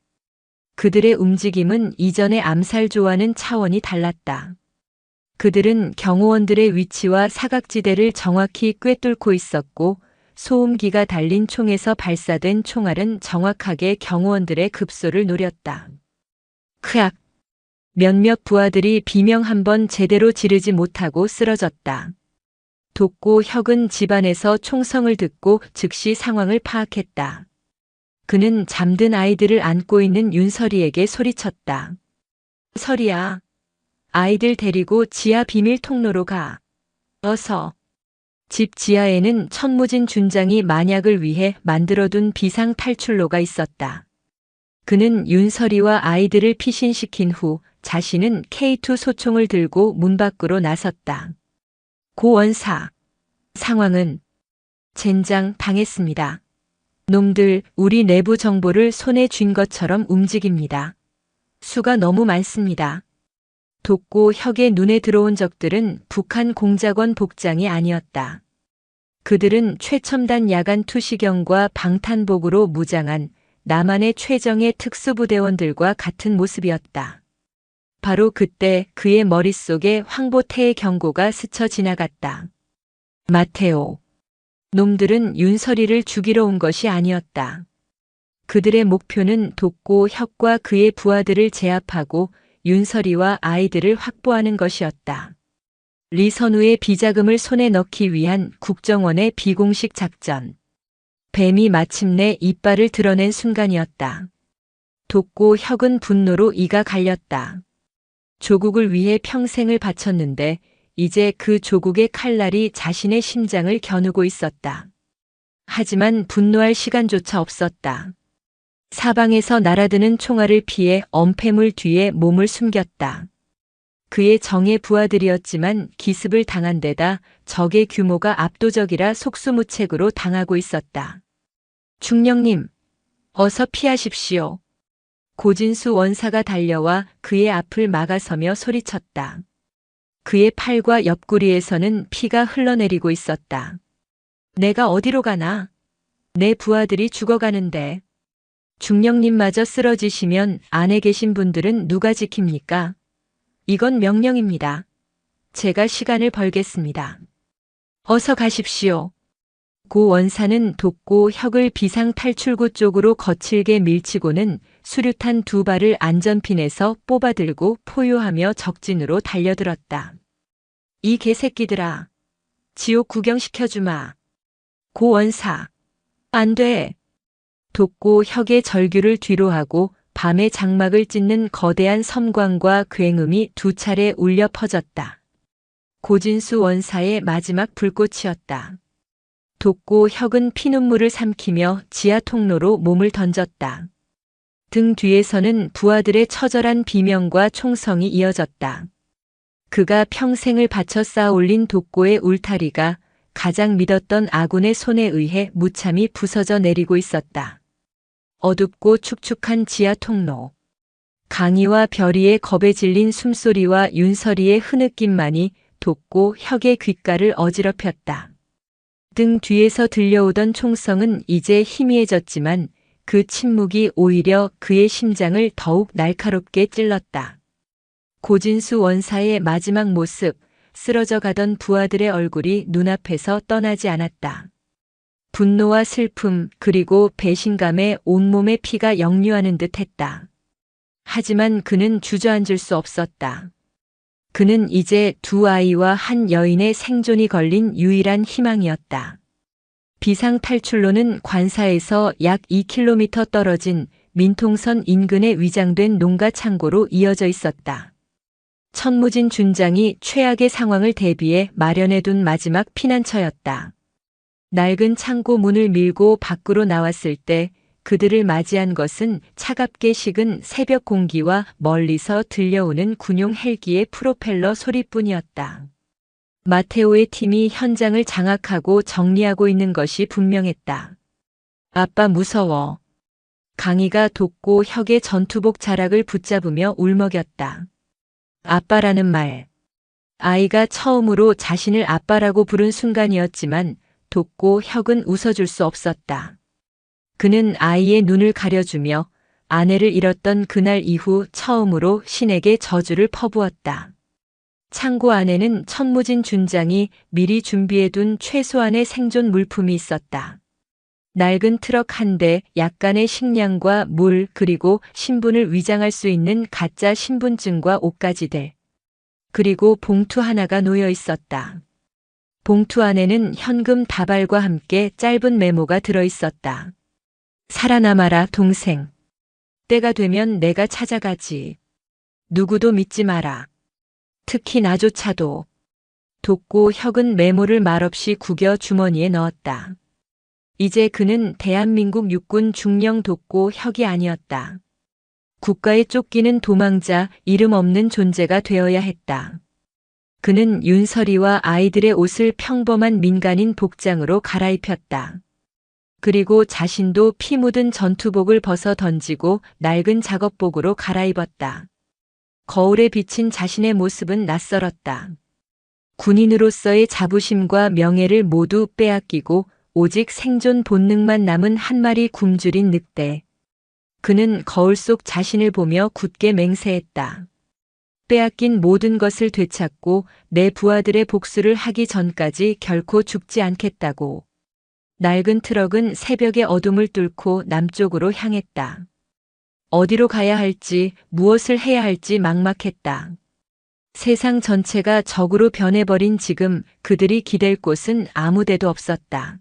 그들의 움직임은 이전의 암살조와는 차원이 달랐다. 그들은 경호원들의 위치와 사각지대를 정확히 꿰뚫고 있었고 소음기가 달린 총에서 발사된 총알은 정확하게 경호원들의 급소를 노렸다. 크악! 몇몇 부하들이 비명 한 번 제대로 지르지 못하고 쓰러졌다. 돋고 혁은 집안에서 총성을 듣고 즉시 상황을 파악했다. 그는 잠든 아이들을 안고 있는 윤설이에게 소리쳤다. 설이야. 아이들 데리고 지하 비밀 통로로 가. 어서. 집 지하에는 천무진 준장이 만약을 위해 만들어둔 비상 탈출로가 있었다. 그는 윤설이와 아이들을 피신시킨 후 자신은 K2 소총을 들고 문 밖으로 나섰다. 고 원사. 상황은 젠장 당했습니다. 놈들 우리 내부 정보를 손에 쥔 것처럼 움직입니다. 수가 너무 많습니다. 돋고 혁의 눈에 들어온 적들은 북한 공작원 복장이 아니었다. 그들은 최첨단 야간 투시경과 방탄복으로 무장한 남한의 최정예 특수부대원들과 같은 모습이었다. 바로 그때 그의 머릿속에 황보태의 경고가 스쳐 지나갔다. 마테오. 놈들은 윤설이를 죽이러 온 것이 아니었다. 그들의 목표는 돋고 혁과 그의 부하들을 제압하고 윤설이와 아이들을 확보하는 것이었다. 리선우의 비자금을 손에 넣기 위한 국정원의 비공식 작전. 뱀이 마침내 이빨을 드러낸 순간이었다. 돋고 혁은 분노로 이가 갈렸다. 조국을 위해 평생을 바쳤는데 이제 그 조국의 칼날이 자신의 심장을 겨누고 있었다. 하지만 분노할 시간조차 없었다. 사방에서 날아드는 총알을 피해 엄폐물 뒤에 몸을 숨겼다. 그의 정예 부하들이었지만 기습을 당한 데다 적의 규모가 압도적이라 속수무책으로 당하고 있었다. 중령님, 어서 피하십시오. 고진수 원사가 달려와 그의 앞을 막아서며 소리쳤다. 그의 팔과 옆구리에서는 피가 흘러내리고 있었다. 내가 어디로 가나? 내 부하들이 죽어가는데. 중령님마저 쓰러지시면 안에 계신 분들은 누가 지킵니까? 이건 명령입니다. 제가 시간을 벌겠습니다. 어서 가십시오. 고 원사는 돋고 혁을 비상 탈출구 쪽으로 거칠게 밀치고는 수류탄 2발을 안전핀에서 뽑아들고 포효하며 적진으로 달려들었다. 이 개새끼들아. 지옥 구경시켜주마. 고 원사. 안 돼. 돋고 혁의 절규를 뒤로하고 밤의 장막을 찢는 거대한 섬광과 굉음이 두 차례 울려 퍼졌다. 고진수 원사의 마지막 불꽃이었다. 돋고 혁은 피눈물을 삼키며 지하 통로로 몸을 던졌다. 등 뒤에서는 부하들의 처절한 비명과 총성이 이어졌다. 그가 평생을 바쳐 쌓아 올린 돋고의 울타리가 가장 믿었던 아군의 손에 의해 무참히 부서져 내리고 있었다. 어둡고 축축한 지하 통로. 강희와 별이의 겁에 질린 숨소리와 윤설이의 흐느낌만이 돋고 혁의 귓가를 어지럽혔다. 등 뒤에서 들려오던 총성은 이제 희미해졌지만 그 침묵이 오히려 그의 심장을 더욱 날카롭게 찔렀다. 고진수 원사의 마지막 모습, 쓰러져 가던 부하들의 얼굴이 눈앞에서 떠나지 않았다. 분노와 슬픔 그리고 배신감에 온몸의 피가 역류하는 듯 했다. 하지만 그는 주저앉을 수 없었다. 그는 이제 두 아이와 한 여인의 생존이 걸린 유일한 희망이었다. 비상 탈출로는 관사에서 약 2km 떨어진 민통선 인근에 위장된 농가 창고로 이어져 있었다. 천무진 준장이 최악의 상황을 대비해 마련해둔 마지막 피난처였다. 낡은 창고 문을 밀고 밖으로 나왔을 때 그들을 맞이한 것은 차갑게 식은 새벽 공기와 멀리서 들려오는 군용 헬기의 프로펠러 소리뿐이었다. 마테오의 팀이 현장을 장악하고 정리하고 있는 것이 분명했다. 아빠 무서워. 강희가 돋고 혁의 전투복 자락을 붙잡으며 울먹였다. 아빠라는 말. 아이가 처음으로 자신을 아빠라고 부른 순간이었지만 돋고 혁은 웃어줄 수 없었다. 그는 아이의 눈을 가려주며 아내를 잃었던 그날 이후 처음으로 신에게 저주를 퍼부었다. 창고 안에는 천무진 준장이 미리 준비해둔 최소한의 생존 물품이 있었다. 낡은 트럭 한 대, 약간의 식량과 물 그리고 신분을 위장할 수 있는 가짜 신분증과 옷가지들. 그리고 봉투 하나가 놓여 있었다. 봉투 안에는 현금 다발과 함께 짧은 메모가 들어 있었다. 살아남아라, 동생. 때가 되면 내가 찾아가지. 누구도 믿지 마라. 특히 나조차도. 돋고 혁은 메모를 말없이 구겨 주머니에 넣었다. 이제 그는 대한민국 육군 중령 돋고 혁이 아니었다. 국가에 쫓기는 도망자, 이름 없는 존재가 되어야 했다. 그는 윤설이와 아이들의 옷을 평범한 민간인 복장으로 갈아입혔다. 그리고 자신도 피 묻은 전투복을 벗어 던지고 낡은 작업복으로 갈아입었다. 거울에 비친 자신의 모습은 낯설었다. 군인으로서의 자부심과 명예를 모두 빼앗기고 오직 생존 본능만 남은 한 마리 굶주린 늑대. 그는 거울 속 자신을 보며 굳게 맹세했다. 빼앗긴 모든 것을 되찾고 내 부하들의 복수를 하기 전까지 결코 죽지 않겠다고. 낡은 트럭은 새벽의 어둠을 뚫고 남쪽으로 향했다. 어디로 가야 할지, 무엇을 해야 할지 막막했다. 세상 전체가 적으로 변해버린 지금 그들이 기댈 곳은 아무 데도 없었다.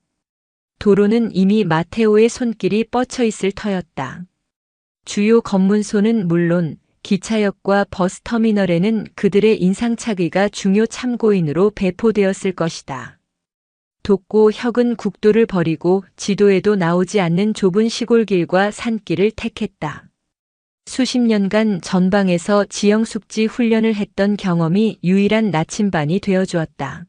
도로는 이미 마테오의 손길이 뻗쳐 있을 터였다. 주요 검문소는 물론 기차역과 버스터미널에는 그들의 인상착의가 중요 참고인으로 배포되었을 것이다. 돋고 혁은 국도를 버리고 지도에도 나오지 않는 좁은 시골길과 산길을 택했다. 수십 년간 전방에서 지형숙지 훈련을 했던 경험이 유일한 나침반이 되어주었다.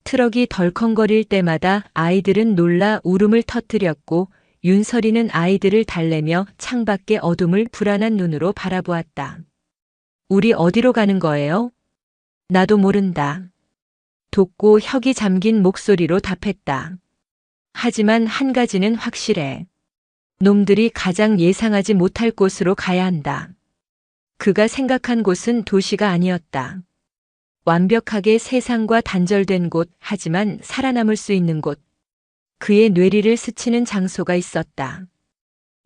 트럭이 덜컹거릴 때마다 아이들은 놀라 울음을 터뜨렸고 윤설이는 아이들을 달래며 창밖의 어둠을 불안한 눈으로 바라보았다. 우리 어디로 가는 거예요? 나도 모른다. 돋고 혁이 잠긴 목소리로 답했다. 하지만 한 가지는 확실해. 놈들이 가장 예상하지 못할 곳으로 가야 한다. 그가 생각한 곳은 도시가 아니었다. 완벽하게 세상과 단절된 곳, 하지만 살아남을 수 있는 곳. 그의 뇌리를 스치는 장소가 있었다.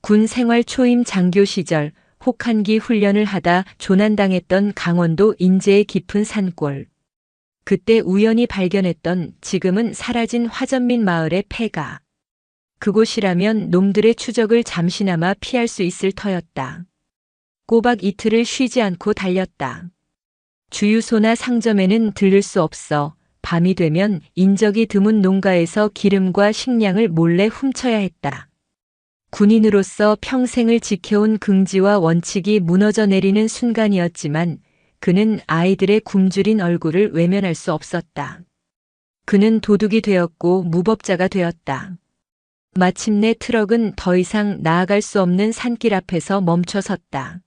군 생활 초임 장교 시절 혹한기 훈련을 하다 조난당했던 강원도 인제의 깊은 산골. 그때 우연히 발견했던 지금은 사라진 화전민 마을의 폐가. 그곳이라면 놈들의 추적을 잠시나마 피할 수 있을 터였다. 꼬박 이틀을 쉬지 않고 달렸다. 주유소나 상점에는 들를 수 없어. 밤이 되면 인적이 드문 농가에서 기름과 식량을 몰래 훔쳐야 했다. 군인으로서 평생을 지켜온 긍지와 원칙이 무너져 내리는 순간이었지만 그는 아이들의 굶주린 얼굴을 외면할 수 없었다. 그는 도둑이 되었고 무법자가 되었다. 마침내 트럭은 더 이상 나아갈 수 없는 산길 앞에서 멈춰 섰다.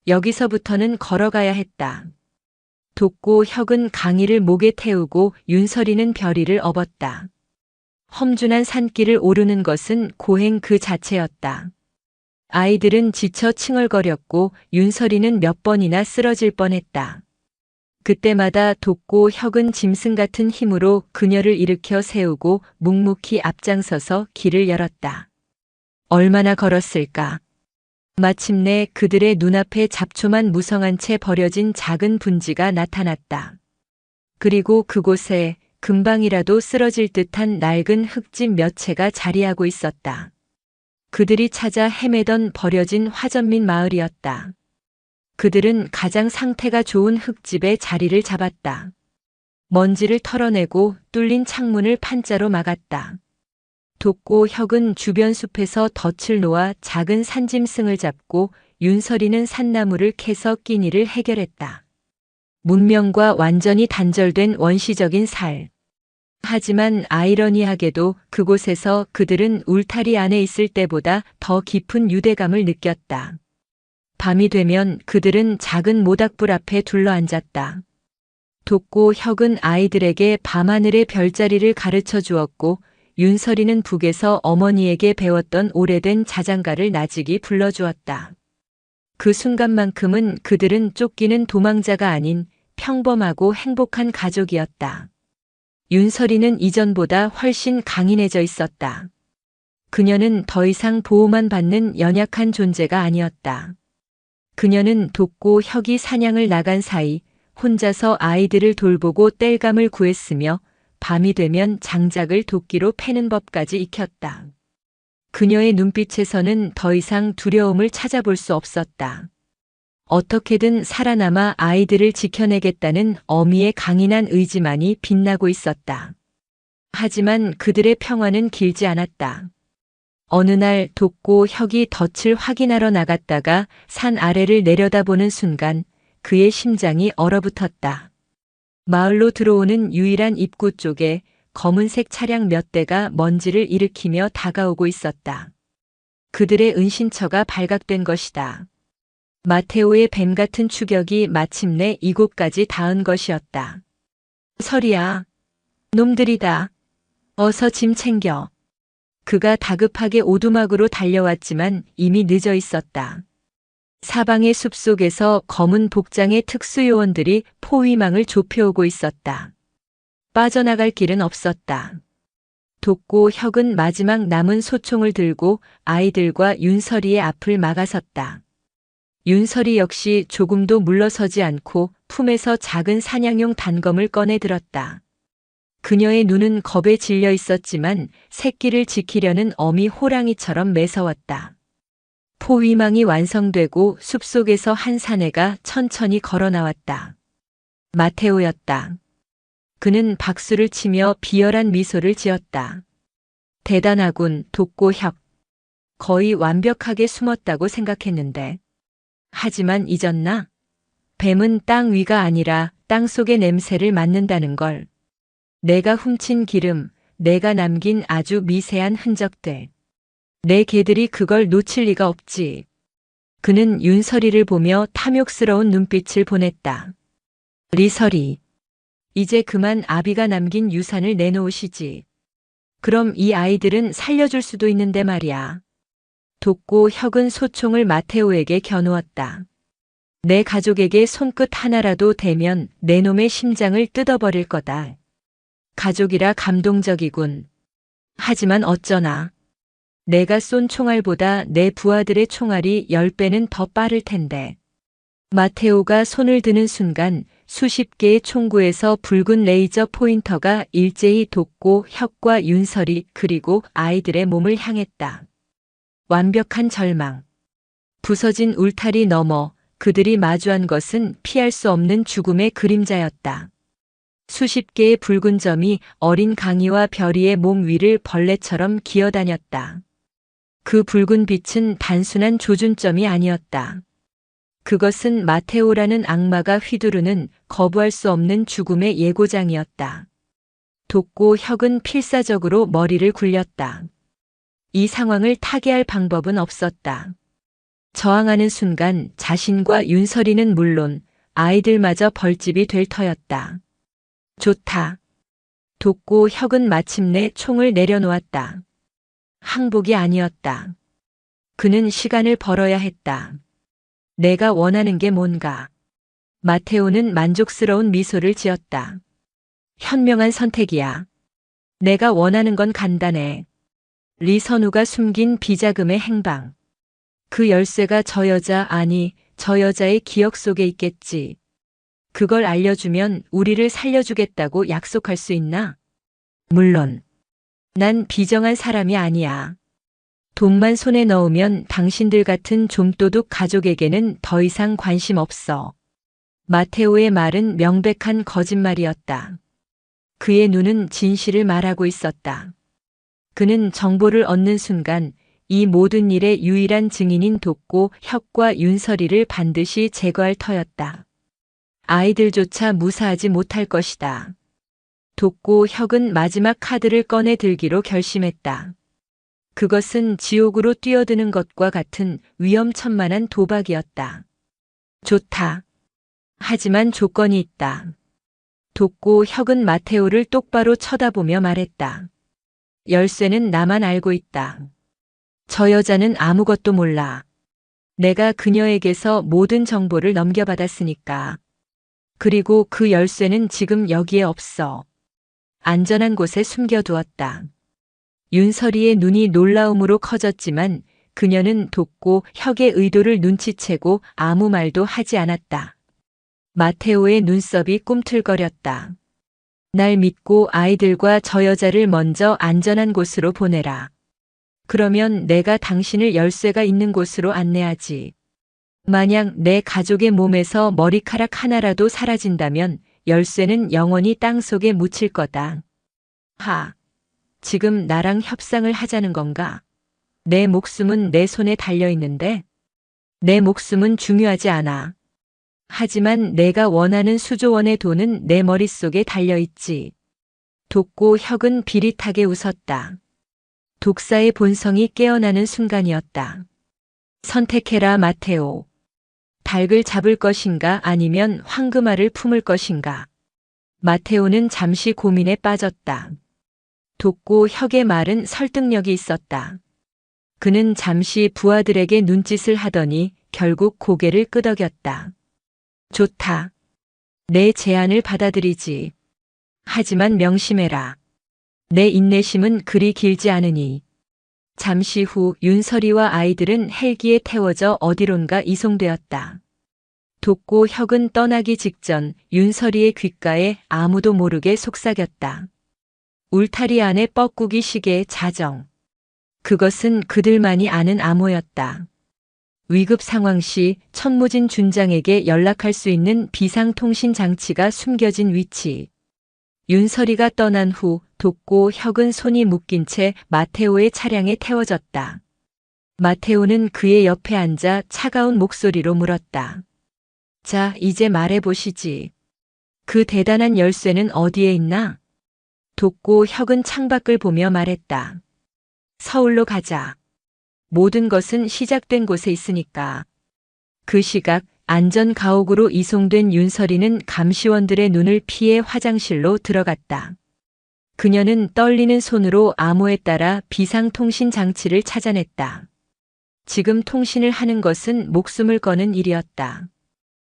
여기서부터는 걸어가야 했다. 돕고 혁은 강이를 목에 태우고 윤설이는 별이를 업었다. 험준한 산길을 오르는 것은 고행 그 자체였다. 아이들은 지쳐 칭얼거렸고 윤설이는 몇 번이나 쓰러질 뻔했다. 그때마다 돕고 혁은 짐승 같은 힘으로 그녀를 일으켜 세우고 묵묵히 앞장서서 길을 열었다. 얼마나 걸었을까? 마침내 그들의 눈앞에 잡초만 무성한 채 버려진 작은 분지가 나타났다. 그리고 그곳에 금방이라도 쓰러질 듯한 낡은 흙집 몇 채가 자리하고 있었다. 그들이 찾아 헤매던 버려진 화전민 마을이었다. 그들은 가장 상태가 좋은 흙집에 자리를 잡았다. 먼지를 털어내고 뚫린 창문을 판자로 막았다. 돕고 혁은 주변 숲에서 덫을 놓아 작은 산짐승을 잡고 윤설이는 산나무를 캐서 끼니를 해결했다. 문명과 완전히 단절된 원시적인 살. 하지만 아이러니하게도 그곳에서 그들은 울타리 안에 있을 때보다 더 깊은 유대감을 느꼈다. 밤이 되면 그들은 작은 모닥불 앞에 둘러앉았다. 돕고 혁은 아이들에게 밤하늘의 별자리를 가르쳐 주었고 윤설이는 북에서 어머니에게 배웠던 오래된 자장가를 나직이 불러주었다. 그 순간만큼은 그들은 쫓기는 도망자가 아닌 평범하고 행복한 가족이었다. 윤설이는 이전보다 훨씬 강인해져 있었다. 그녀는 더 이상 보호만 받는 연약한 존재가 아니었다. 그녀는 돕고 혁이 사냥을 나간 사이 혼자서 아이들을 돌보고 땔감을 구했으며 밤이 되면 장작을 도끼로 패는 법까지 익혔다. 그녀의 눈빛에서는 더 이상 두려움을 찾아볼 수 없었다. 어떻게든 살아남아 아이들을 지켜내겠다는 어미의 강인한 의지만이 빛나고 있었다. 하지만 그들의 평화는 길지 않았다. 어느 날 돕고 혁이 덫을 확인하러 나갔다가 산 아래를 내려다보는 순간 그의 심장이 얼어붙었다. 마을로 들어오는 유일한 입구 쪽에 검은색 차량 몇 대가 먼지를 일으키며 다가오고 있었다. 그들의 은신처가 발각된 것이다. 마테오의 뱀 같은 추격이 마침내 이곳까지 닿은 것이었다. 설이야. 놈들이다. 어서 짐 챙겨. 그가 다급하게 오두막으로 달려왔지만 이미 늦어 있었다. 사방의 숲속에서 검은 복장의 특수요원들이 포위망을 좁혀오고 있었다. 빠져나갈 길은 없었다. 돕고 혁은 마지막 남은 소총을 들고 아이들과 윤설이의 앞을 막아섰다. 윤설이 역시 조금도 물러서지 않고 품에서 작은 사냥용 단검을 꺼내 들었다. 그녀의 눈은 겁에 질려 있었지만 새끼를 지키려는 어미 호랑이처럼 매서웠다. 포위망이 완성되고 숲속에서 한 사내가 천천히 걸어 나왔다. 마테오였다. 그는 박수를 치며 비열한 미소를 지었다. 대단하군, 돕고 혁. 거의 완벽하게 숨었다고 생각했는데. 하지만 잊었나? 뱀은 땅 위가 아니라 땅 속의 냄새를 맡는다는 걸. 내가 훔친 기름, 내가 남긴 아주 미세한 흔적들. 내 개들이 그걸 놓칠 리가 없지. 그는 윤설이를 보며 탐욕스러운 눈빛을 보냈다. 리설이. 이제 그만 아비가 남긴 유산을 내놓으시지. 그럼 이 아이들은 살려줄 수도 있는데 말이야. 돕고 혁은 소총을 마테오에게 겨누었다. 내 가족에게 손끝 하나라도 대면 내 놈의 심장을 뜯어버릴 거다. 가족이라 감동적이군. 하지만 어쩌나. 내가 쏜 총알보다 내 부하들의 총알이 10배는 더 빠를 텐데. 마테오가 손을 드는 순간 수십 개의 총구에서 붉은 레이저 포인터가 일제히 돕고 혁과 윤설이 그리고 아이들의 몸을 향했다. 완벽한 절망. 부서진 울타리 너머 그들이 마주한 것은 피할 수 없는 죽음의 그림자였다. 수십 개의 붉은 점이 어린 강희와 별이의 몸 위를 벌레처럼 기어다녔다. 그 붉은 빛은 단순한 조준점이 아니었다. 그것은 마테오라는 악마가 휘두르는 거부할 수 없는 죽음의 예고장이었다. 돋고 혁은 필사적으로 머리를 굴렸다. 이 상황을 타개할 방법은 없었다. 저항하는 순간 자신과 윤설이는 물론 아이들마저 벌집이 될 터였다. 좋다. 돋고 혁은 마침내 총을 내려놓았다. 항복이 아니었다. 그는 시간을 벌어야 했다. 내가 원하는 게 뭔가. 마테오는 만족스러운 미소를 지었다. 현명한 선택이야. 내가 원하는 건 간단해. 리선우가 숨긴 비자금의 행방. 그 열쇠가 저 여자의 기억 속에 있겠지. 그걸 알려주면 우리를 살려주겠다고 약속할 수 있나? 물론. 난 비정한 사람이 아니야. 돈만 손에 넣으면 당신들 같은 좀도둑 가족에게는 더 이상 관심 없어. 마테오의 말은 명백한 거짓말이었다. 그의 눈은 진실을 말하고 있었다. 그는 정보를 얻는 순간 이 모든 일의 유일한 증인인 돋고 혁과 윤설이를 반드시 제거할 터였다. 아이들조차 무사하지 못할 것이다. 돋고 혁은 마지막 카드를 꺼내 들기로 결심했다. 그것은 지옥으로 뛰어드는 것과 같은 위험천만한 도박이었다. 좋다. 하지만 조건이 있다. 돋고 혁은 마테오를 똑바로 쳐다보며 말했다. 열쇠는 나만 알고 있다. 저 여자는 아무것도 몰라. 내가 그녀에게서 모든 정보를 넘겨받았으니까. 그리고 그 열쇠는 지금 여기에 없어. 안전한 곳에 숨겨두었다. 윤설이의 눈이 놀라움으로 커졌지만 그녀는 돋고 혁의 의도를 눈치채고 아무 말도 하지 않았다. 마테오의 눈썹이 꿈틀거렸다. 날 믿고 아이들과 저 여자를 먼저 안전한 곳으로 보내라. 그러면 내가 당신을 열쇠가 있는 곳으로 안내하지. 만약 내 가족의 몸에서 머리카락 하나라도 사라진다면 열쇠는 영원히 땅속에 묻힐 거다. 지금 나랑 협상을 하자는 건가? 내 목숨은 내 손에 달려있는데? 내 목숨은 중요하지 않아. 하지만 내가 원하는 수조원의 돈은 내 머릿속에 달려있지. 돋고 혁은 비릿하게 웃었다. 독사의 본성이 깨어나는 순간이었다. 선택해라, 마테오. 닭을 잡을 것인가 아니면 황금알을 품을 것인가. 마테오는 잠시 고민에 빠졌다. 돋고 혁의 말은 설득력이 있었다. 그는 잠시 부하들에게 눈짓을 하더니 결국 고개를 끄덕였다. 좋다. 내 제안을 받아들이지. 하지만 명심해라. 내 인내심은 그리 길지 않으니. 잠시 후 윤설이와 아이들은 헬기에 태워져 어디론가 이송되었다. 돋고 혁은 떠나기 직전 윤설이의 귓가에 아무도 모르게 속삭였다. 울타리 안에 뻐꾸기 시계 자정. 그것은 그들만이 아는 암호였다. 위급 상황 시 천무진 준장에게 연락할 수 있는 비상통신 장치가 숨겨진 위치. 윤설이가 떠난 후 돋고 혁은 손이 묶인 채 마테오의 차량에 태워졌다. 마테오는 그의 옆에 앉아 차가운 목소리로 물었다. 자, 이제 말해보시지. 그 대단한 열쇠는 어디에 있나? 돋고 혁은 창밖을 보며 말했다. 서울로 가자. 모든 것은 시작된 곳에 있으니까. 그 시각 안전가옥으로 이송된 윤설이는 감시원들의 눈을 피해 화장실로 들어갔다. 그녀는 떨리는 손으로 암호에 따라 비상통신 장치를 찾아냈다. 지금 통신을 하는 것은 목숨을 거는 일이었다.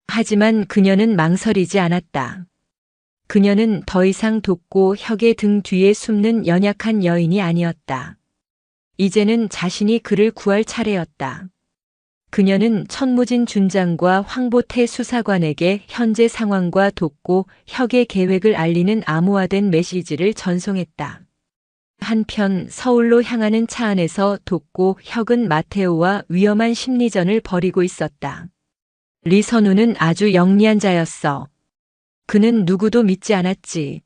하지만 그녀는 망설이지 않았다. 그녀는 더 이상 돋고 혁의 등 뒤에 숨는 연약한 여인이 아니었다. 이제는 자신이 그를 구할 차례였다. 그녀는 천무진 준장과 황보태 수사관에게 현재 상황과 돋고 혁의 계획을 알리는 암호화된 메시지를 전송했다. 한편 서울로 향하는 차 안에서 돋고 혁은 마테오와 위험한 심리전을 벌이고 있었다. 리선우는 아주 영리한 자였어. 그는 누구도 믿지 않았지.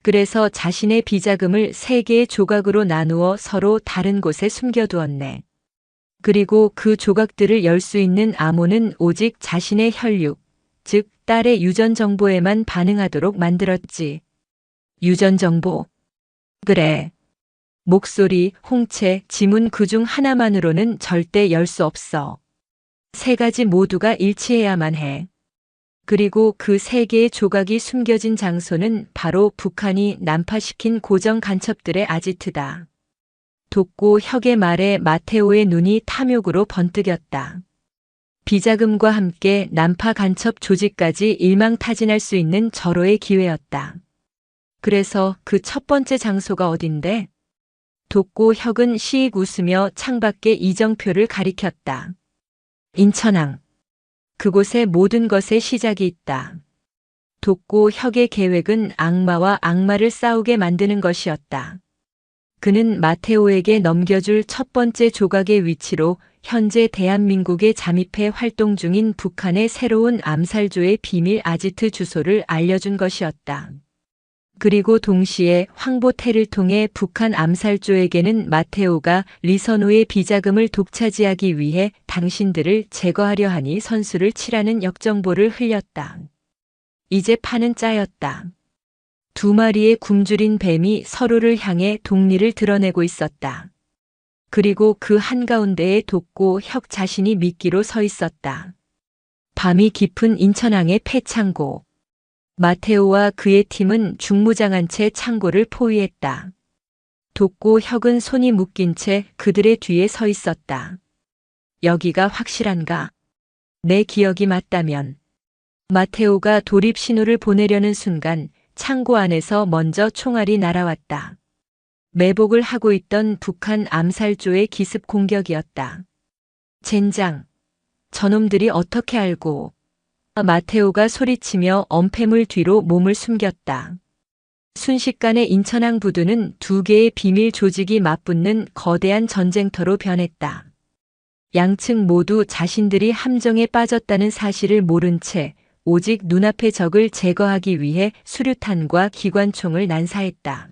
그래서 자신의 비자금을 3개의 조각으로 나누어 서로 다른 곳에 숨겨두었네. 그리고 그 조각들을 열 수 있는 암호는 오직 자신의 혈육, 즉 딸의 유전 정보에만 반응하도록 만들었지. 유전 정보. 그래. 목소리, 홍채, 지문 그중 하나만으로는 절대 열 수 없어. 3가지 모두가 일치해야만 해. 그리고 그 3개의 조각이 숨겨진 장소는 바로 북한이 난파시킨 고정 간첩들의 아지트다. 돋고 혁의 말에 마테오의 눈이 탐욕으로 번뜩였다. 비자금과 함께 난파 간첩 조직까지 일망타진할 수 있는 절호의 기회였다. 그래서 그 첫 번째 장소가 어딘데? 돋고 혁은 시익 웃으며 창밖에 이정표를 가리켰다. 인천항. 그곳에 모든 것의 시작이 있다. 돋고 혁의 계획은 악마와 악마를 싸우게 만드는 것이었다. 그는 마테오에게 넘겨줄 첫 번째 조각의 위치로 현재 대한민국에 잠입해 활동 중인 북한의 새로운 암살조의 비밀 아지트 주소를 알려준 것이었다. 그리고 동시에 황보태를 통해 북한 암살조에게는 마테오가 리선우의 비자금을 독차지하기 위해 당신들을 제거하려 하니 선수를 치라는 역정보를 흘렸다. 이제 판은 짜였다. 2마리의 굶주린 뱀이 서로를 향해 독리를 드러내고 있었다. 그리고 그 한가운데에 돋고 혁 자신이 미끼로 서 있었다. 밤이 깊은 인천항의 폐창고. 마테오와 그의 팀은 중무장한 채 창고를 포위했다. 돋고 혁은 손이 묶인 채 그들의 뒤에 서 있었다. 여기가 확실한가? 내 기억이 맞다면. 마테오가 돌입 신호를 보내려는 순간 창고 안에서 먼저 총알이 날아왔다. 매복을 하고 있던 북한 암살조의 기습 공격이었다. 젠장. 저놈들이 어떻게 알고. 마테오가 소리치며 엄폐물 뒤로 몸을 숨겼다. 순식간에 인천항 부두는 2개의 비밀 조직이 맞붙는 거대한 전쟁터로 변했다. 양측 모두 자신들이 함정에 빠졌다는 사실을 모른 채 오직 눈앞의 적을 제거하기 위해 수류탄과 기관총을 난사했다.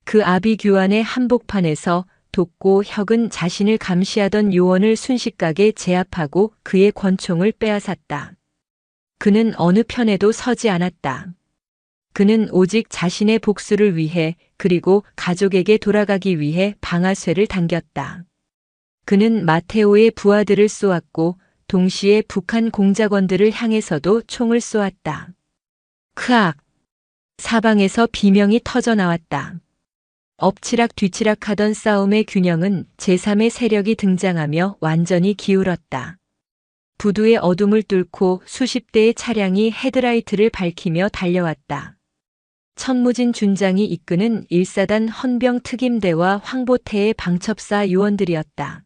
그 아비규환의 한복판에서 돋고 혁은 자신을 감시하던 요원을 순식간에 제압하고 그의 권총을 빼앗았다. 그는 어느 편에도 서지 않았다. 그는 오직 자신의 복수를 위해 그리고 가족에게 돌아가기 위해 방아쇠를 당겼다. 그는 마테오의 부하들을 쏘았고 동시에 북한 공작원들을 향해서도 총을 쏘았다. 크악! 사방에서 비명이 터져 나왔다. 엎치락 뒤치락 하던 싸움의 균형은 제3의 세력이 등장하며 완전히 기울었다. 부두의 어둠을 뚫고 수십 대의 차량이 헤드라이트를 밝히며 달려왔다. 천무진 준장이 이끄는 1사단 헌병 특임대와 황보태의 방첩사 요원들이었다.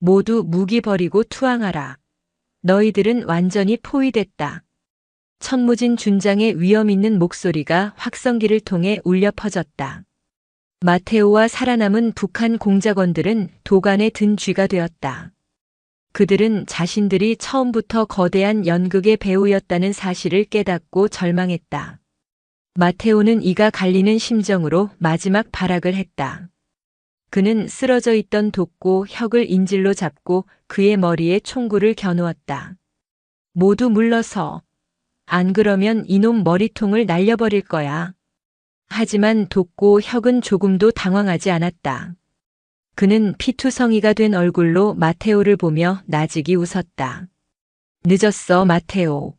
모두 무기 버리고 투항하라. 너희들은 완전히 포위됐다. 천무진 준장의 위험 있는 목소리가 확성기를 통해 울려 퍼졌다. 마테오와 살아남은 북한 공작원들은 도간에 든 쥐가 되었다. 그들은 자신들이 처음부터 거대한 연극의 배우였다는 사실을 깨닫고 절망했다. 마테오는 이가 갈리는 심정으로 마지막 발악을 했다. 그는 쓰러져 있던 돋고 혁을 인질로 잡고 그의 머리에 총구를 겨누었다. 모두 물러서. 안 그러면 이놈 머리통을 날려버릴 거야. 하지만 돋고 혁은 조금도 당황하지 않았다. 그는 피투성이가 된 얼굴로 마테오를 보며 나직이 웃었다. 늦었어, 마테오.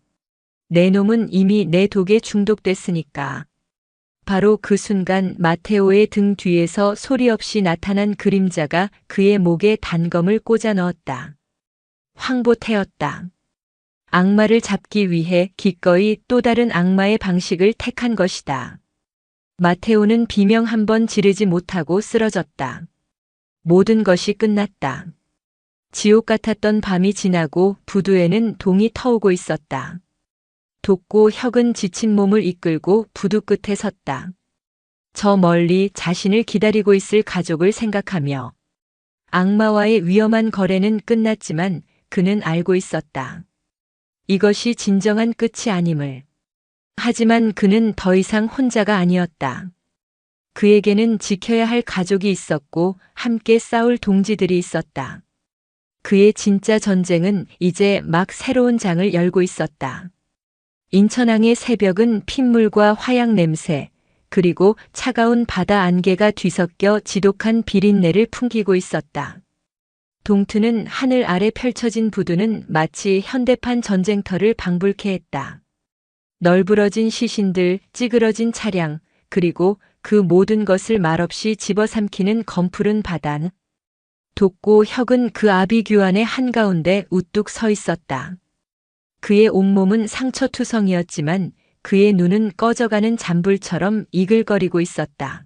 내 놈은 이미 내 독에 중독됐으니까. 바로 그 순간 마테오의 등 뒤에서 소리 없이 나타난 그림자가 그의 목에 단검을 꽂아 넣었다. 황보태였다. 악마를 잡기 위해 기꺼이 또 다른 악마의 방식을 택한 것이다. 마테오는 비명 한 번 지르지 못하고 쓰러졌다. 모든 것이 끝났다. 지옥 같았던 밤이 지나고 부두에는 동이 터오고 있었다. 돋고 혁은 지친 몸을 이끌고 부두 끝에 섰다. 저 멀리 자신을 기다리고 있을 가족을 생각하며 악마와의 위험한 거래는 끝났지만 그는 알고 있었다. 이것이 진정한 끝이 아님을. 하지만 그는 더 이상 혼자가 아니었다. 그에게는 지켜야 할 가족이 있었고 함께 싸울 동지들이 있었다. 그의 진짜 전쟁은 이제 막 새로운 장을 열고 있었다. 인천항의 새벽은 핏물과 화약 냄새, 그리고 차가운 바다 안개가 뒤섞여 지독한 비린내를 풍기고 있었다. 동트는 하늘 아래 펼쳐진 부두는 마치 현대판 전쟁터를 방불케 했다. 널브러진 시신들, 찌그러진 차량, 그리고 그 모든 것을 말없이 집어삼키는 검푸른 바다. 돋고 혁은 그 아비규환의 한가운데 우뚝 서 있었다. 그의 온몸은 상처투성이었지만 그의 눈은 꺼져가는 잔불처럼 이글거리고 있었다.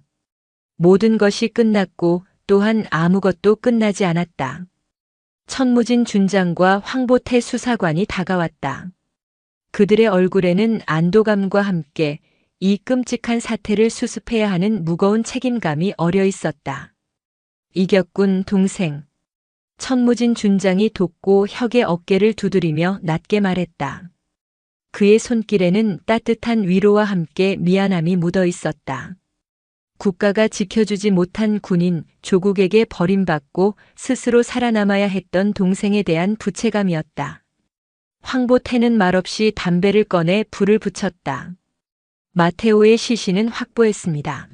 모든 것이 끝났고 또한 아무것도 끝나지 않았다. 천무진 준장과 황보태 수사관이 다가왔다. 그들의 얼굴에는 안도감과 함께 이 끔찍한 사태를 수습해야 하는 무거운 책임감이 어려 있었다. 이겼군, 동생. 천무진 준장이 돋고 혁의 어깨를 두드리며 낮게 말했다. 그의 손길에는 따뜻한 위로와 함께 미안함이 묻어 있었다. 국가가 지켜주지 못한 군인, 조국에게 버림받고 스스로 살아남아야 했던 동생에 대한 부채감이었다. 황보태는 말없이 담배를 꺼내 불을 붙였다. 마테오의 시신은 확보했습니다.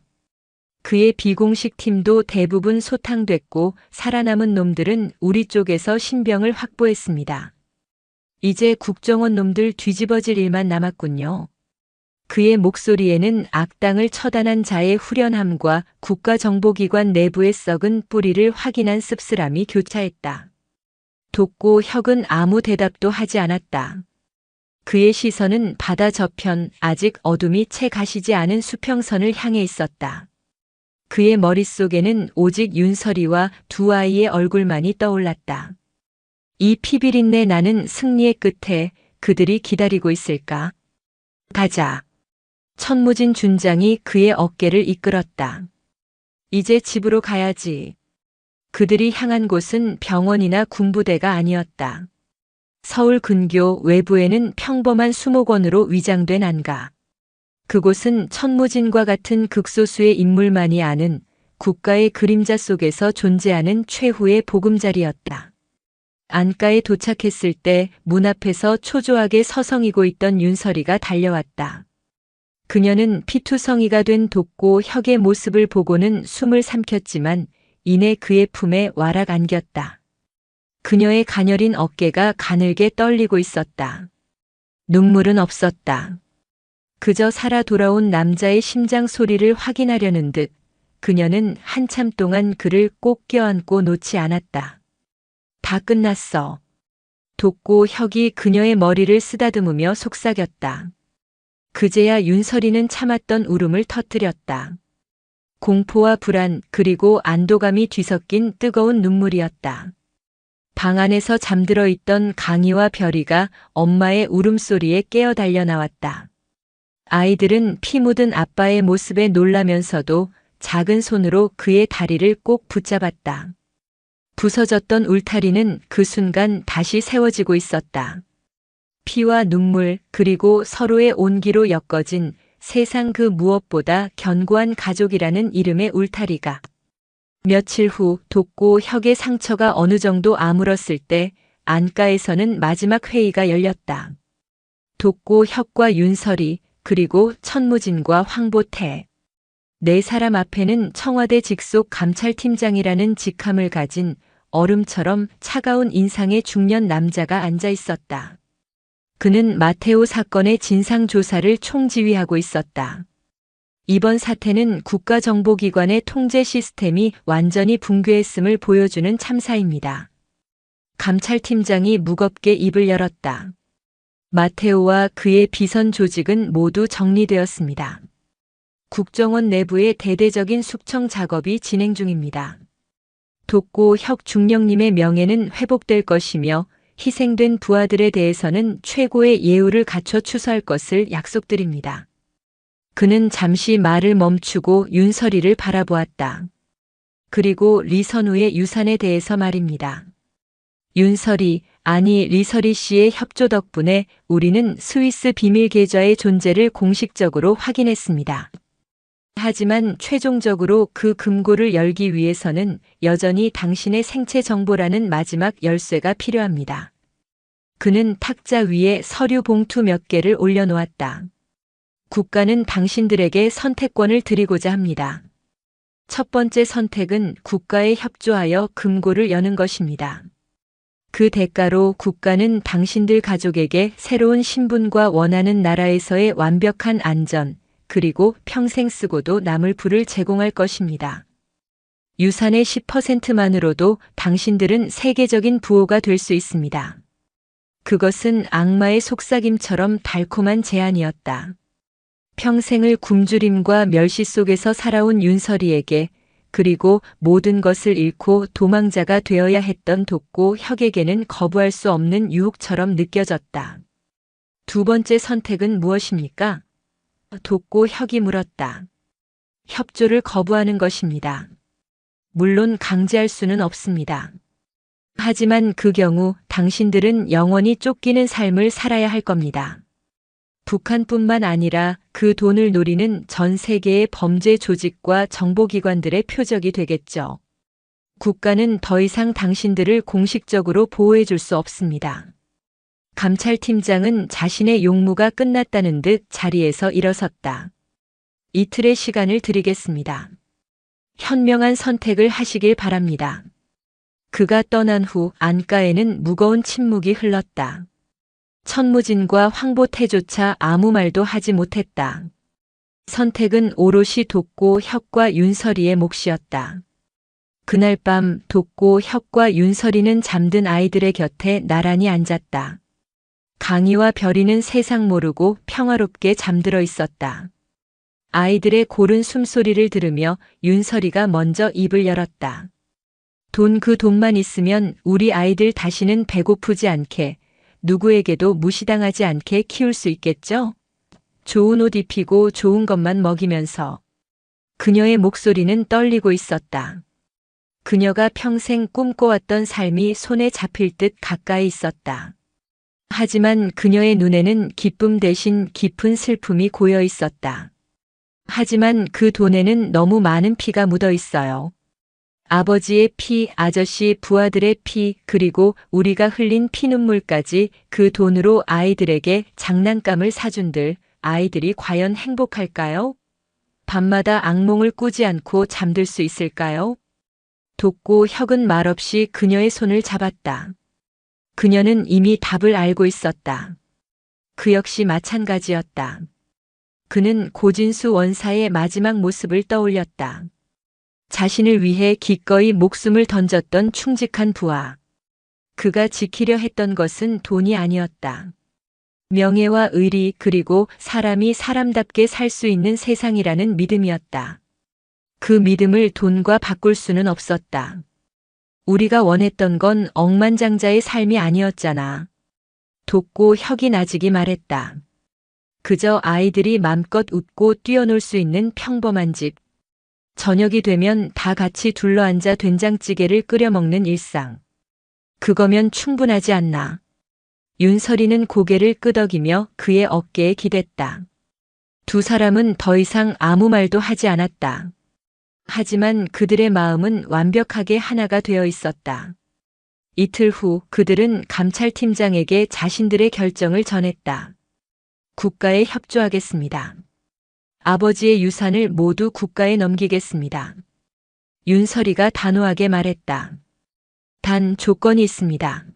그의 비공식 팀도 대부분 소탕됐고 살아남은 놈들은 우리 쪽에서 신병을 확보했습니다. 이제 국정원 놈들 뒤집어질 일만 남았군요. 그의 목소리에는 악당을 처단한 자의 후련함과 국가정보기관 내부의 썩은 뿌리를 확인한 씁쓸함이 교차했다. 돋고 혁은 아무 대답도 하지 않았다. 그의 시선은 바다 저편 아직 어둠이 채 가시지 않은 수평선을 향해 있었다. 그의 머릿속에는 오직 윤설이와 두 아이의 얼굴만이 떠올랐다. 이 피비린내 나는 승리의 끝에 그들이 기다리고 있을까? 가자. 천무진 준장이 그의 어깨를 이끌었다. 이제 집으로 가야지. 그들이 향한 곳은 병원이나 군부대가 아니었다. 서울 근교 외부에는 평범한 수목원으로 위장된 안가. 그곳은 천무진과 같은 극소수의 인물만이 아는 국가의 그림자 속에서 존재하는 최후의 보금자리였다. 안가에 도착했을 때 문 앞에서 초조하게 서성이고 있던 윤설이가 달려왔다. 그녀는 피투성이가 된 돋고 혁의 모습을 보고는 숨을 삼켰지만 이내 그의 품에 와락 안겼다. 그녀의 가녀린 어깨가 가늘게 떨리고 있었다. 눈물은 없었다. 그저 살아 돌아온 남자의 심장 소리를 확인하려는 듯 그녀는 한참 동안 그를 꼭 껴안고 놓지 않았다. 다 끝났어. 돋고 혁이 그녀의 머리를 쓰다듬으며 속삭였다. 그제야 윤설이는 참았던 울음을 터뜨렸다. 공포와 불안 그리고 안도감이 뒤섞인 뜨거운 눈물이었다. 방 안에서 잠들어 있던 강희와 별이가 엄마의 울음소리에 깨어 달려 나왔다. 아이들은 피 묻은 아빠의 모습에 놀라면서도 작은 손으로 그의 다리를 꼭 붙잡았다. 부서졌던 울타리는 그 순간 다시 세워지고 있었다. 피와 눈물 그리고 서로의 온기로 엮어진 세상 그 무엇보다 견고한 가족이라는 이름의 울타리가. 며칠 후 돋고 혁의 상처가 어느 정도 아물었을 때 안가에서는 마지막 회의가 열렸다. 돋고 혁과 윤설이 그리고 천무진과 황보태. 네 사람 앞에는 청와대 직속 감찰팀장이라는 직함을 가진 얼음처럼 차가운 인상의 중년 남자가 앉아 있었다. 그는 마테오 사건의 진상조사를 총지휘하고 있었다. 이번 사태는 국가정보기관의 통제 시스템이 완전히 붕괴했음을 보여주는 참사입니다. 감찰팀장이 무겁게 입을 열었다. 마테오와 그의 비선 조직은 모두 정리되었습니다. 국정원 내부의 대대적인 숙청 작업이 진행 중입니다. 돋고 혁 중령님의 명예는 회복될 것이며 희생된 부하들에 대해서는 최고의 예우를 갖춰 추서할 것을 약속드립니다. 그는 잠시 말을 멈추고 윤설이를 바라보았다. 그리고 리선우의 유산에 대해서 말입니다. 윤설이 아니 리서리 씨의 협조 덕분에 우리는 스위스 비밀 계좌의 존재를 공식적으로 확인했습니다. 하지만 최종적으로 그 금고를 열기 위해서는 여전히 당신의 생체 정보라는 마지막 열쇠가 필요합니다. 그는 탁자 위에 서류 봉투 몇 개를 올려놓았다. 국가는 당신들에게 선택권을 드리고자 합니다. 첫 번째 선택은 국가에 협조하여 금고를 여는 것입니다. 그 대가로 국가는 당신들 가족에게 새로운 신분과 원하는 나라에서의 완벽한 안전, 그리고 평생 쓰고도 남을 부를 제공할 것입니다. 유산의 10%만으로도 당신들은 세계적인 부호가 될 수 있습니다. 그것은 악마의 속삭임처럼 달콤한 제안이었다. 평생을 굶주림과 멸시 속에서 살아온 윤설이에게, 그리고 모든 것을 잃고 도망자가 되어야 했던 돋고 혁에게는 거부할 수 없는 유혹처럼 느껴졌다. 두 번째 선택은 무엇입니까? 돋고 혁이 물었다. 협조를 거부하는 것입니다. 물론 강제할 수는 없습니다. 하지만 그 경우 당신들은 영원히 쫓기는 삶을 살아야 할 겁니다. 북한뿐만 아니라 그 돈을 노리는 전 세계의 범죄 조직과 정보기관들의 표적이 되겠죠. 국가는 더 이상 당신들을 공식적으로 보호해 줄 수 없습니다. 감찰팀장은 자신의 용무가 끝났다는 듯 자리에서 일어섰다. 이틀의 시간을 드리겠습니다. 현명한 선택을 하시길 바랍니다. 그가 떠난 후 안가에는 무거운 침묵이 흘렀다. 천무진과 황보태조차 아무 말도 하지 못했다. 선택은 오롯이 돋고 혁과 윤설이의 몫이었다. 그날 밤 돋고 혁과 윤설이는 잠든 아이들의 곁에 나란히 앉았다. 강희와 별이는 세상 모르고 평화롭게 잠들어 있었다. 아이들의 고른 숨소리를 들으며 윤설이가 먼저 입을 열었다. 그 돈만 있으면 우리 아이들 다시는 배고프지 않게, 누구에게도 무시당하지 않게 키울 수 있겠죠? 좋은 옷 입히고 좋은 것만 먹이면서. 그녀의 목소리는 떨리고 있었다. 그녀가 평생 꿈꿔왔던 삶이 손에 잡힐 듯 가까이 있었다. 하지만 그녀의 눈에는 기쁨 대신 깊은 슬픔이 고여 있었다. 하지만 그 돈에는 너무 많은 피가 묻어 있어요. 아버지의 피, 아저씨, 부하들의 피, 그리고 우리가 흘린 피눈물까지 그 돈으로 아이들에게 장난감을 사준들 아이들이 과연 행복할까요? 밤마다 악몽을 꾸지 않고 잠들 수 있을까요? 돋고 혁은 말없이 그녀의 손을 잡았다. 그녀는 이미 답을 알고 있었다. 그 역시 마찬가지였다. 그는 고진수 원사의 마지막 모습을 떠올렸다. 자신을 위해 기꺼이 목숨을 던졌던 충직한 부하. 그가 지키려 했던 것은 돈이 아니었다. 명예와 의리 그리고 사람이 사람답게 살 수 있는 세상이라는 믿음이었다. 그 믿음을 돈과 바꿀 수는 없었다. 우리가 원했던 건 억만장자의 삶이 아니었잖아. 돋고 혁이 나직이 말했다. 그저 아이들이 맘껏 웃고 뛰어놀 수 있는 평범한 집. 저녁이 되면 다 같이 둘러앉아 된장찌개를 끓여 먹는 일상. 그거면 충분하지 않나. 윤설이는 고개를 끄덕이며 그의 어깨에 기댔다. 두 사람은 더 이상 아무 말도 하지 않았다. 하지만 그들의 마음은 완벽하게 하나가 되어 있었다. 이틀 후 그들은 감찰팀장에게 자신들의 결정을 전했다. 국가에 협조하겠습니다. 아버지의 유산을 모두 국가에 넘기겠습니다. 윤설이가 단호하게 말했다. 단 조건이 있습니다.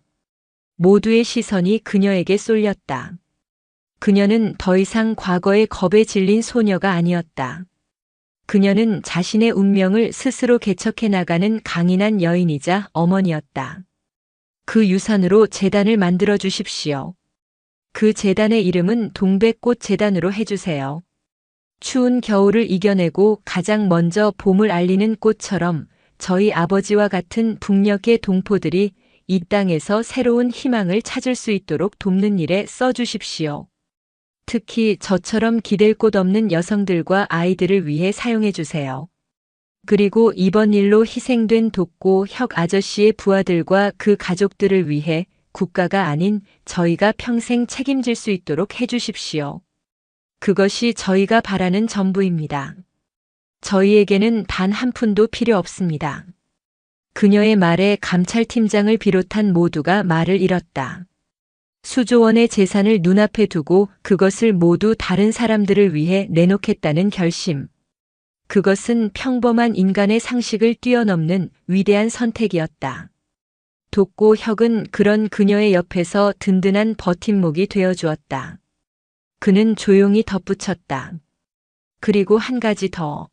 모두의 시선이 그녀에게 쏠렸다. 그녀는 더 이상 과거의 겁에 질린 소녀가 아니었다. 그녀는 자신의 운명을 스스로 개척해 나가는 강인한 여인이자 어머니였다. 그 유산으로 재단을 만들어 주십시오. 그 재단의 이름은 동백꽃 재단으로 해주세요. 추운 겨울을 이겨내고 가장 먼저 봄을 알리는 꽃처럼 저희 아버지와 같은 북녘의 동포들이 이 땅에서 새로운 희망을 찾을 수 있도록 돕는 일에 써주십시오. 특히 저처럼 기댈 곳 없는 여성들과 아이들을 위해 사용해 주세요. 그리고 이번 일로 희생된 돋고 혁 아저씨의 부하들과 그 가족들을 위해 국가가 아닌 저희가 평생 책임질 수 있도록 해주십시오. 그것이 저희가 바라는 전부입니다. 저희에게는 단 한 푼도 필요 없습니다. 그녀의 말에 감찰팀장을 비롯한 모두가 말을 잃었다. 수조 원의 재산을 눈앞에 두고 그것을 모두 다른 사람들을 위해 내놓겠다는 결심. 그것은 평범한 인간의 상식을 뛰어넘는 위대한 선택이었다. 돕고 혁은 그런 그녀의 옆에서 든든한 버팀목이 되어주었다. 그는 조용히 덧붙였다. 그리고 한 가지 더.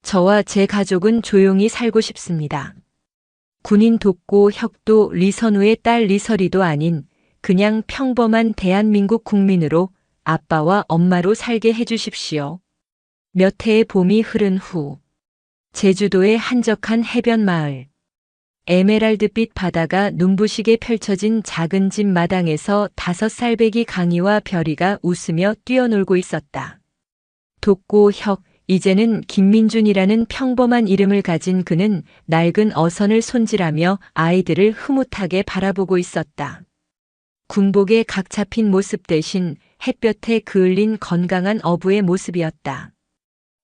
저와 제 가족은 조용히 살고 싶습니다. 군인 돕고 혁도 리선우의 딸 리설이도 아닌 그냥 평범한 대한민국 국민으로 아빠와 엄마로 살게 해주십시오. 몇 해의 봄이 흐른 후 제주도의 한적한 해변 마을. 에메랄드빛 바다가 눈부시게 펼쳐진 작은 집 마당에서 5살배기 강희와 별이가 웃으며 뛰어놀고 있었다. 돕고 혁, 이제는 김민준이라는 평범한 이름을 가진 그는 낡은 어선을 손질하며 아이들을 흐뭇하게 바라보고 있었다. 군복의 각 잡힌 모습 대신 햇볕에 그을린 건강한 어부의 모습이었다.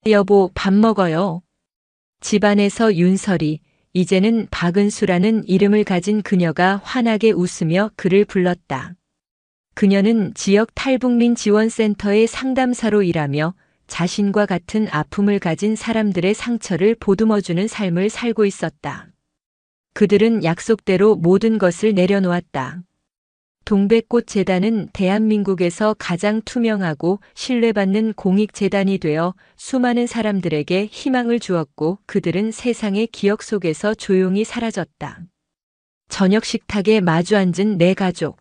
여보, 밥 먹어요. 집안에서 윤설이, 이제는 박은수라는 이름을 가진 그녀가 환하게 웃으며 그를 불렀다. 그녀는 지역 탈북민 지원센터의 상담사로 일하며 자신과 같은 아픔을 가진 사람들의 상처를 보듬어주는 삶을 살고 있었다. 그들은 약속대로 모든 것을 내려놓았다. 동백꽃 재단은 대한민국에서 가장 투명하고 신뢰받는 공익재단이 되어 수많은 사람들에게 희망을 주었고 그들은 세상의 기억 속에서 조용히 사라졌다. 저녁 식탁에 마주 앉은 네 가족.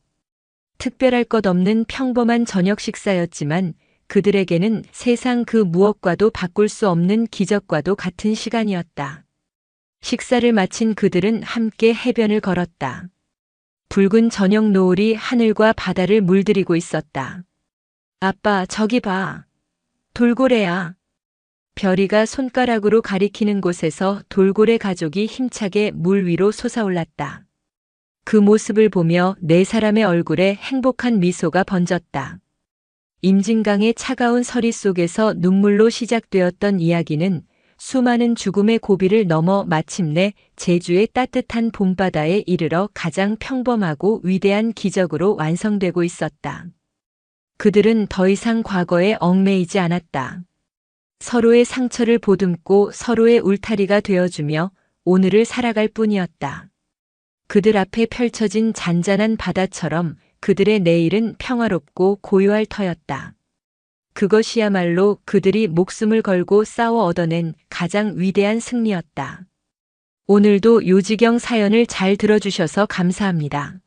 특별할 것 없는 평범한 저녁 식사였지만 그들에게는 세상 그 무엇과도 바꿀 수 없는 기적과도 같은 시간이었다. 식사를 마친 그들은 함께 해변을 걸었다. 붉은 저녁 노을이 하늘과 바다를 물들이고 있었다. 아빠, 저기 봐. 돌고래야. 별이가 손가락으로 가리키는 곳에서 돌고래 가족이 힘차게 물 위로 솟아올랐다. 그 모습을 보며 네 사람의 얼굴에 행복한 미소가 번졌다. 임진강의 차가운 서리 속에서 눈물로 시작되었던 이야기는 수많은 죽음의 고비를 넘어 마침내 제주의 따뜻한 봄바다에 이르러 가장 평범하고 위대한 기적으로 완성되고 있었다. 그들은 더 이상 과거에 얽매이지 않았다. 서로의 상처를 보듬고 서로의 울타리가 되어주며 오늘을 살아갈 뿐이었다. 그들 앞에 펼쳐진 잔잔한 바다처럼 그들의 내일은 평화롭고 고요할 터였다. 그것이야말로 그들이 목숨을 걸고 싸워 얻어낸 가장 위대한 승리였다. 오늘도 요지경 사연을 잘 들어주셔서 감사합니다.